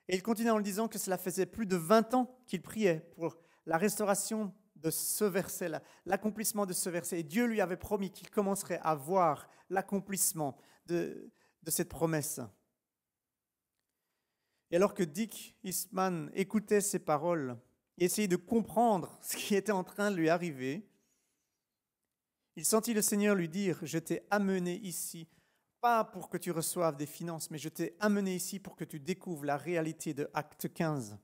Et il continue en le disant que cela faisait plus de 20 ans qu'il priait pour la restauration de ce verset, l'accomplissement de ce verset. Et Dieu lui avait promis qu'il commencerait à voir l'accomplissement de cette promesse. Et alors que Dick Eastman écoutait ces paroles et essayait de comprendre ce qui était en train de lui arriver, il sentit le Seigneur lui dire « Je t'ai amené ici, pas pour que tu reçoives des finances, mais je t'ai amené ici pour que tu découvres la réalité de Acte 15. »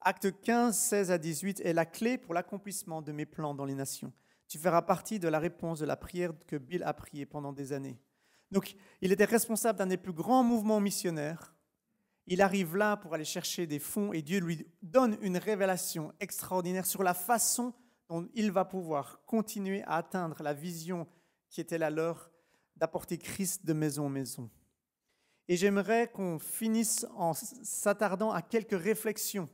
Acte 15, 16 à 18 est la clé pour l'accomplissement de mes plans dans les nations. Tu feras partie de la réponse de la prière que Bill a priée pendant des années. Donc, il était responsable d'un des plus grands mouvements missionnaires. Il arrive là pour aller chercher des fonds et Dieu lui donne une révélation extraordinaire sur la façon dont il va pouvoir continuer à atteindre la vision qui était la leur d'apporter Christ de maison en maison. Et j'aimerais qu'on finisse en s'attardant à quelques réflexions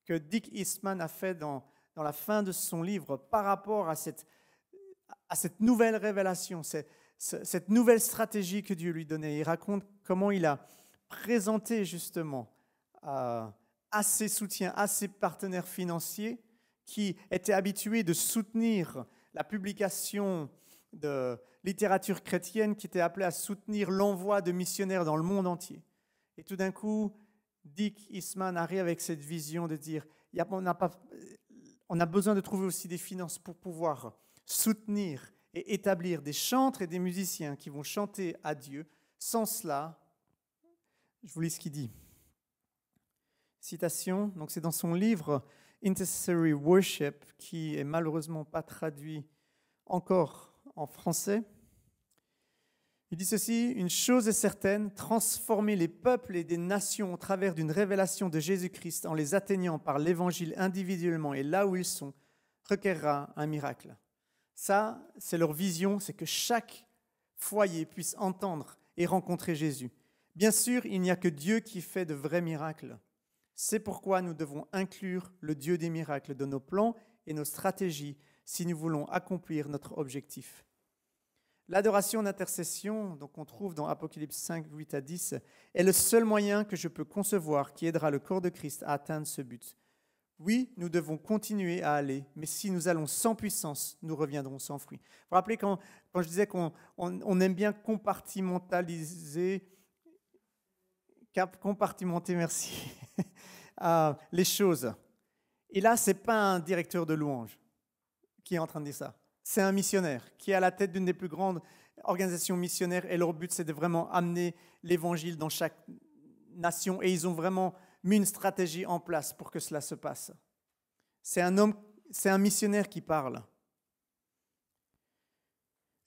que Dick Eastman a fait dans la fin de son livre par rapport à cette nouvelle révélation, cette nouvelle stratégie que Dieu lui donnait. Il raconte comment il a présenté justement à ses soutiens, à ses partenaires financiers qui étaient habitués de soutenir la publication de littérature chrétienne, qui était appelée à soutenir l'envoi de missionnaires dans le monde entier. Et tout d'un coup, Dick Eastman arrive avec cette vision de dire on a besoin de trouver aussi des finances pour pouvoir soutenir et établir des chantres et des musiciens qui vont chanter à Dieu. Sans cela, je vous lis ce qu'il dit. Citation, donc c'est dans son livre Intercessory Worship, qui est malheureusement pas traduit encore en français. Il dit ceci: une chose est certaine, transformer les peuples et des nations au travers d'une révélation de Jésus-Christ en les atteignant par l'évangile individuellement et là où ils sont, requerra un miracle. Ça, c'est leur vision, c'est que chaque foyer puisse entendre et rencontrer Jésus. Bien sûr, il n'y a que Dieu qui fait de vrais miracles. C'est pourquoi nous devons inclure le Dieu des miracles dans nos plans et nos stratégies si nous voulons accomplir notre objectif. L'adoration d'intercession, donc on trouve dans Apocalypse 5, 8 à 10, est le seul moyen que je peux concevoir qui aidera le corps de Christ à atteindre ce but. Oui, nous devons continuer à aller, mais si nous allons sans puissance, nous reviendrons sans fruit. Vous vous rappelez quand je disais qu'on aime bien compartimenter, merci, les choses. Et là, ce n'est pas un directeur de louange qui est en train de dire ça. C'est un missionnaire qui est à la tête d'une des plus grandes organisations missionnaires et leur but, c'est de vraiment amener l'évangile dans chaque nation et ils ont vraiment mis une stratégie en place pour que cela se passe. C'est un missionnaire qui parle.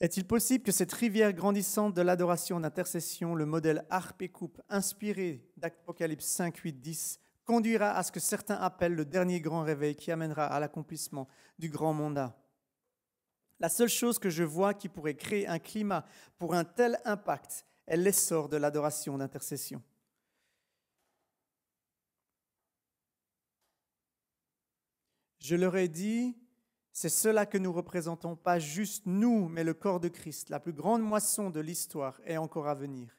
Est-il possible que cette rivière grandissante de l'adoration d'intercession, le modèle harpe et coupe inspiré d'Apocalypse 5, 8, 10, conduira à ce que certains appellent le dernier grand réveil qui amènera à l'accomplissement du grand mandat? La seule chose que je vois qui pourrait créer un climat pour un tel impact est l'essor de l'adoration d'intercession. Je leur ai dit, c'est cela que nous représentons, pas juste nous, mais le corps de Christ. La plus grande moisson de l'histoire est encore à venir.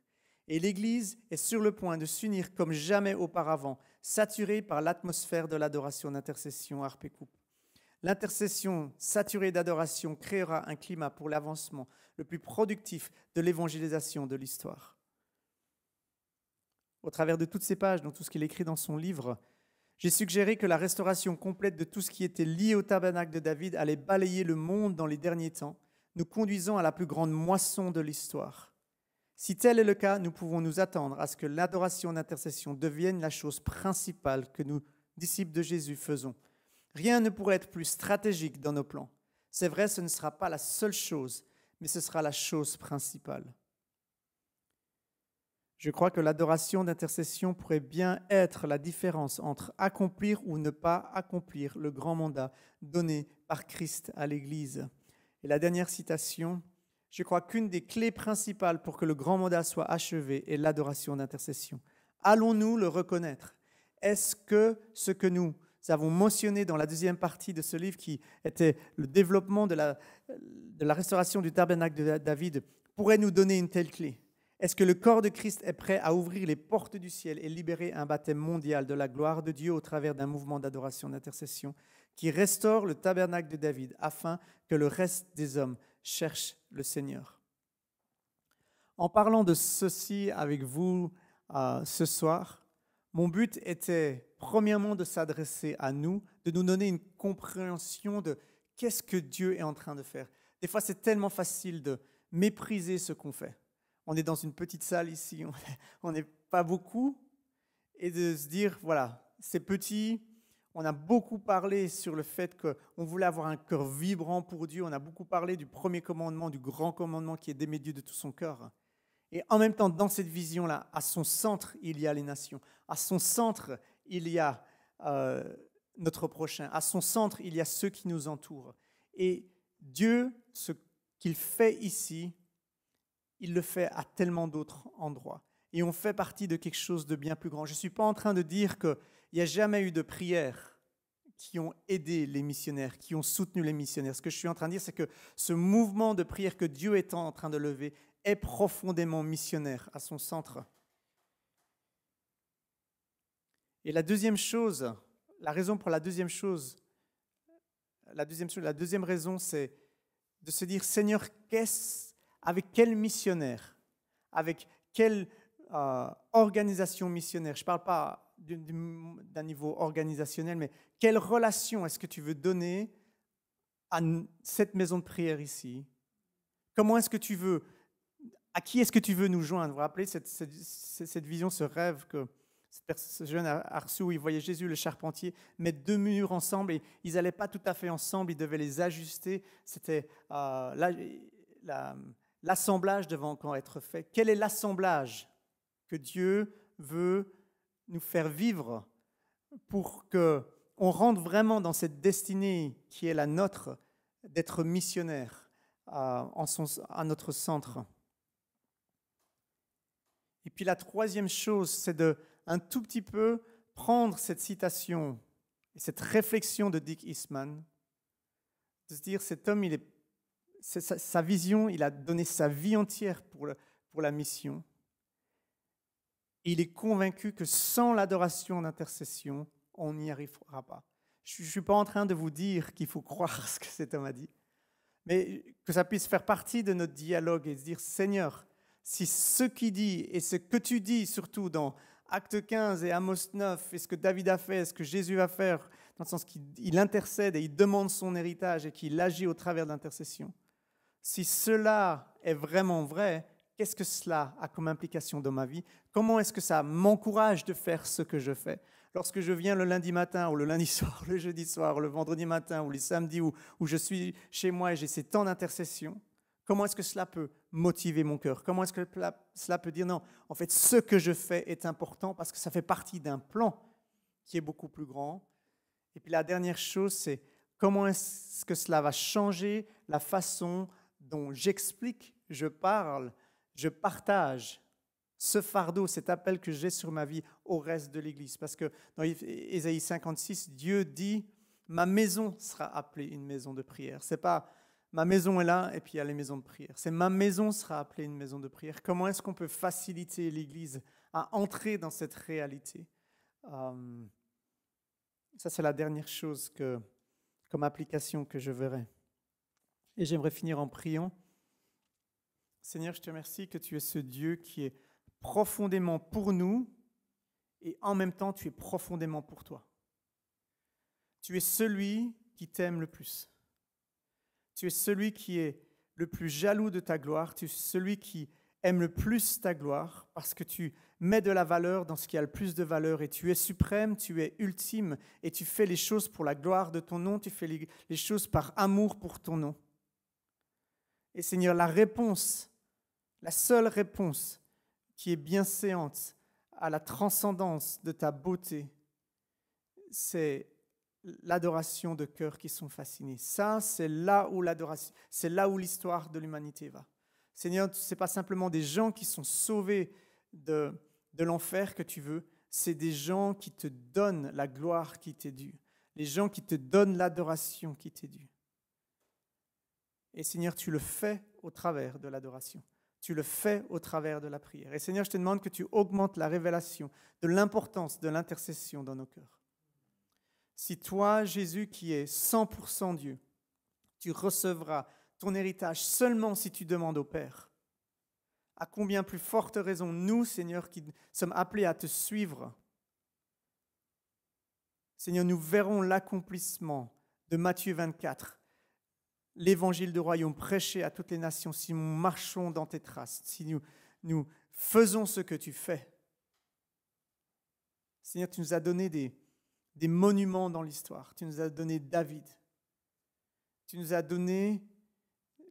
Et l'Église est sur le point de s'unir comme jamais auparavant, saturée par l'atmosphère de l'adoration d'intercession harpe et coupe. L'intercession saturée d'adoration créera un climat pour l'avancement le plus productif de l'évangélisation de l'histoire. Au travers de toutes ces pages, dans tout ce qu'il écrit dans son livre, j'ai suggéré que la restauration complète de tout ce qui était lié au tabernacle de David allait balayer le monde dans les derniers temps, nous conduisant à la plus grande moisson de l'histoire. Si tel est le cas, nous pouvons nous attendre à ce que l'adoration d'intercession devienne la chose principale que nous, disciples de Jésus, faisons. Rien ne pourrait être plus stratégique dans nos plans. C'est vrai, ce ne sera pas la seule chose, mais ce sera la chose principale. Je crois que l'adoration d'intercession pourrait bien être la différence entre accomplir ou ne pas accomplir le grand mandat donné par Christ à l'Église. Et la dernière citation, je crois qu'une des clés principales pour que le grand mandat soit achevé est l'adoration d'intercession. Allons-nous le reconnaître? Est-ce que ce que nous avons mentionné dans la deuxième partie de ce livre, qui était le développement de la restauration du tabernacle de David, pourrait nous donner une telle clé? Est-ce que le corps de Christ est prêt à ouvrir les portes du ciel et libérer un baptême mondial de la gloire de Dieu au travers d'un mouvement d'adoration d'intercession qui restaure le tabernacle de David afin que le reste des hommes cherche le Seigneur? En parlant de ceci avec vous ce soir, mon but était premièrement de s'adresser à nous, de nous donner une compréhension de qu'est-ce que Dieu est en train de faire. Des fois, c'est tellement facile de mépriser ce qu'on fait. On est dans une petite salle ici, on n'est pas beaucoup, et de se dire, voilà, c'est petit. On a beaucoup parlé sur le fait qu'on voulait avoir un cœur vibrant pour Dieu. On a beaucoup parlé du premier commandement, du grand commandement qui est d'aimer Dieu de tout son cœur. Et en même temps, dans cette vision-là, à son centre, il y a les nations. À son centre, il y a notre prochain. À son centre, il y a ceux qui nous entourent. Et Dieu, ce qu'il fait ici, il le fait à tellement d'autres endroits. et on fait partie de quelque chose de bien plus grand. Je ne suis pas en train de dire qu'il n'y a jamais eu de prières qui ont aidé les missionnaires, qui ont soutenu les missionnaires. Ce que je suis en train de dire, c'est que ce mouvement de prière que Dieu est en train de lever est profondément missionnaire à son centre. Et la deuxième chose, la raison pour la deuxième raison, c'est de se dire, Seigneur, avec quel missionnaire, avec quelle organisation missionnaire, je ne parle pas d'un niveau organisationnel, mais quelle relation est-ce que tu veux donner à cette maison de prière ici? Comment est-ce que tu veux, à qui est-ce que tu veux nous joindre? Vous vous rappelez cette vision, ce rêve que ce jeune a reçu où il voyait Jésus, le charpentier, mettre deux murs ensemble et ils n'allaient pas tout à fait ensemble, ils devaient les ajuster. C'était l'assemblage devant encore être fait. Quel est l'assemblage que Dieu veut nous faire vivre pour qu'on rentre vraiment dans cette destinée qui est la nôtre, d'être missionnaire à notre centre? Et puis la troisième chose, c'est de un tout petit peu prendre cette citation et cette réflexion de Dick Eastman, de se dire, cet homme, sa vision, il a donné sa vie entière pour la mission. Et il est convaincu que sans l'adoration d'intercession, on n'y arrivera pas. Je ne suis pas en train de vous dire qu'il faut croire ce que cet homme a dit, mais que ça puisse faire partie de notre dialogue et se dire, Seigneur, si ce qu'il dit et ce que tu dis, surtout dans Acte 15 et Amos 9, et ce que David a fait, ce que Jésus va faire, dans le sens qu'il intercède et il demande son héritage et qu'il agit au travers de l'intercession, si cela est vraiment vrai, qu'est-ce que cela a comme implication dans ma vie? Comment est-ce que ça m'encourage de faire ce que je fais? Lorsque je viens le lundi matin ou le lundi soir, le jeudi soir, le vendredi matin ou les samedis où je suis chez moi et j'ai ces temps d'intercession, comment est-ce que cela peut motiver mon cœur? Comment est-ce que cela peut dire non, en fait, ce que je fais est important parce que ça fait partie d'un plan qui est beaucoup plus grand. Et puis la dernière chose, c'est comment est-ce que cela va changer la façon dont j'explique, je parle, je partage ce fardeau, cet appel que j'ai sur ma vie au reste de l'Église. Parce que dans Ésaïe 56, Dieu dit « Ma maison sera appelée une maison de prière ». Ce n'est pas « Ma maison est là et puis il y a les maisons de prière ». C'est « Ma maison sera appelée une maison de prière ». Comment est-ce qu'on peut faciliter l'Église à entrer dans cette réalité? Ça, c'est la dernière chose comme application que je verrai. Et j'aimerais finir en priant. Seigneur, je te remercie que tu es ce Dieu qui est profondément pour nous et en même temps, tu es profondément pour toi. Tu es celui qui t'aime le plus. Tu es celui qui est le plus jaloux de ta gloire. Tu es celui qui aime le plus ta gloire parce que tu mets de la valeur dans ce qui a le plus de valeur et tu es suprême, tu es ultime et tu fais les choses pour la gloire de ton nom, tu fais les choses par amour pour ton nom. Et Seigneur, la seule réponse qui est bienséante à la transcendance de ta beauté, c'est l'adoration de cœurs qui sont fascinés. Ça, c'est là où l'histoire de l'humanité va. Seigneur, ce n'est pas simplement des gens qui sont sauvés de l'enfer que tu veux, c'est des gens qui te donnent la gloire qui t'est due, les gens qui te donnent l'adoration qui t'est due. Et Seigneur, tu le fais au travers de l'adoration. Tu le fais au travers de la prière. Et Seigneur, je te demande que tu augmentes la révélation de l'importance de l'intercession dans nos cœurs. Si toi, Jésus, qui es 100% Dieu, tu recevras ton héritage seulement si tu demandes au Père, à combien plus forte raison nous, Seigneur, qui sommes appelés à te suivre, Seigneur, nous verrons l'accomplissement de Matthieu 24, l'évangile du royaume prêché à toutes les nations, si nous marchons dans tes traces, si nous faisons ce que tu fais. Seigneur, tu nous as donné des monuments dans l'histoire. Tu nous as donné David. Tu nous as donné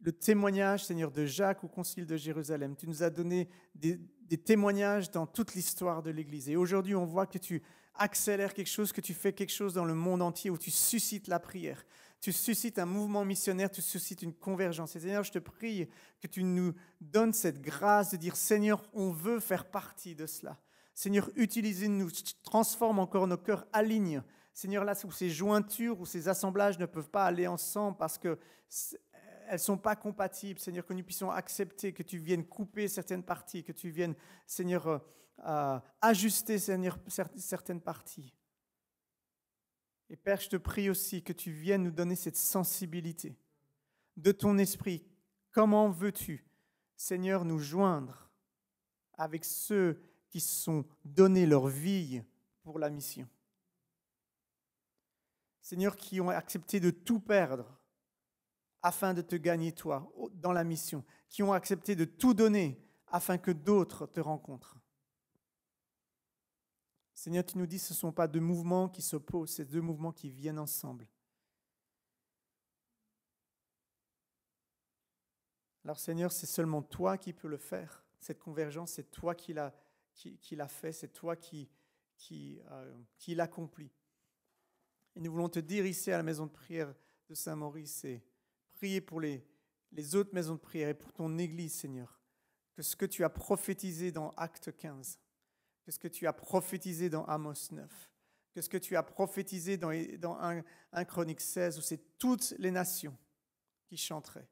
le témoignage, Seigneur, de Jacques au concile de Jérusalem. Tu nous as donné des témoignages dans toute l'histoire de l'Église. Et aujourd'hui, on voit que tu accélères quelque chose, que tu fais quelque chose dans le monde entier où tu suscites la prière. Tu suscites un mouvement missionnaire, tu suscites une convergence. Et Seigneur, je te prie que tu nous donnes cette grâce de dire, Seigneur, on veut faire partie de cela. Seigneur, utilise-nous, transforme encore nos cœurs, aligne. Seigneur, là où ces jointures ou ces assemblages ne peuvent pas aller ensemble parce qu'elles ne sont pas compatibles, Seigneur, que nous puissions accepter, que tu viennes couper certaines parties, que tu viennes, Seigneur, ajuster, Seigneur, certaines parties. Et Père, je te prie aussi que tu viennes nous donner cette sensibilité de ton esprit. Comment veux-tu, Seigneur, nous joindre avec ceux qui se sont donné leur vie pour la mission? Seigneur, qui ont accepté de tout perdre afin de te gagner toi dans la mission, qui ont accepté de tout donner afin que d'autres te rencontrent. Seigneur, tu nous dis que ce ne sont pas deux mouvements qui s'opposent, c'est deux mouvements qui viennent ensemble. Alors Seigneur, c'est seulement toi qui peux le faire. Cette convergence, c'est toi qui l'a fait, c'est toi qui l'accomplit. Et nous voulons te dire ici à la maison de prière de Saint-Maurice et prier pour les autres maisons de prière et pour ton Église, Seigneur, que ce que tu as prophétisé dans Acte 15, que ce que tu as prophétisé dans Amos 9, que ce que tu as prophétisé dans 1 Chronique 16, où c'est toutes les nations qui chanteraient.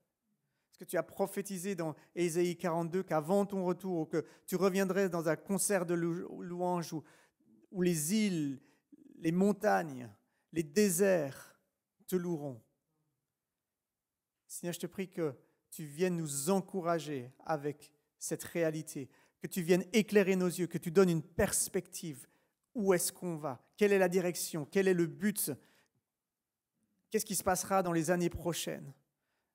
Ce que tu as prophétisé dans Ésaïe 42, qu'avant ton retour, que tu reviendrais dans un concert de louanges où les îles, les montagnes, les déserts te loueront. Seigneur, je te prie que tu viennes nous encourager avec cette réalité, que tu viennes éclairer nos yeux, que tu donnes une perspective. Où est-ce qu'on va? Quelle est la direction? Quel est le but? Qu'est-ce qui se passera dans les années prochaines?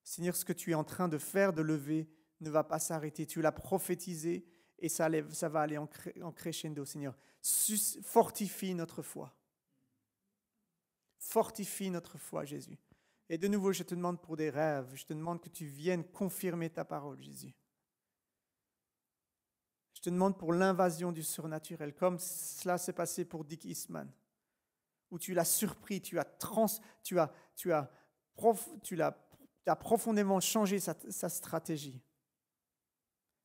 Seigneur, ce que tu es en train de faire, de lever, ne va pas s'arrêter. Tu l'as prophétisé et ça va aller en crescendo, Seigneur. Fortifie notre foi. Fortifie notre foi, Jésus. Et de nouveau, je te demande pour des rêves. Je te demande que tu viennes confirmer ta parole, Jésus. Je te demande pour l'invasion du surnaturel, comme cela s'est passé pour Dick Eastman, où tu l'as surpris, tu as profondément changé sa stratégie.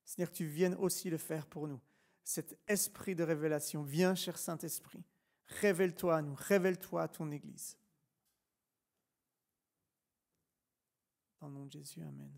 Seigneur, que tu viennes aussi le faire pour nous. Cet esprit de révélation, viens, cher Saint-Esprit, révèle-toi à nous, révèle-toi à ton Église. Dans le nom de Jésus, amen.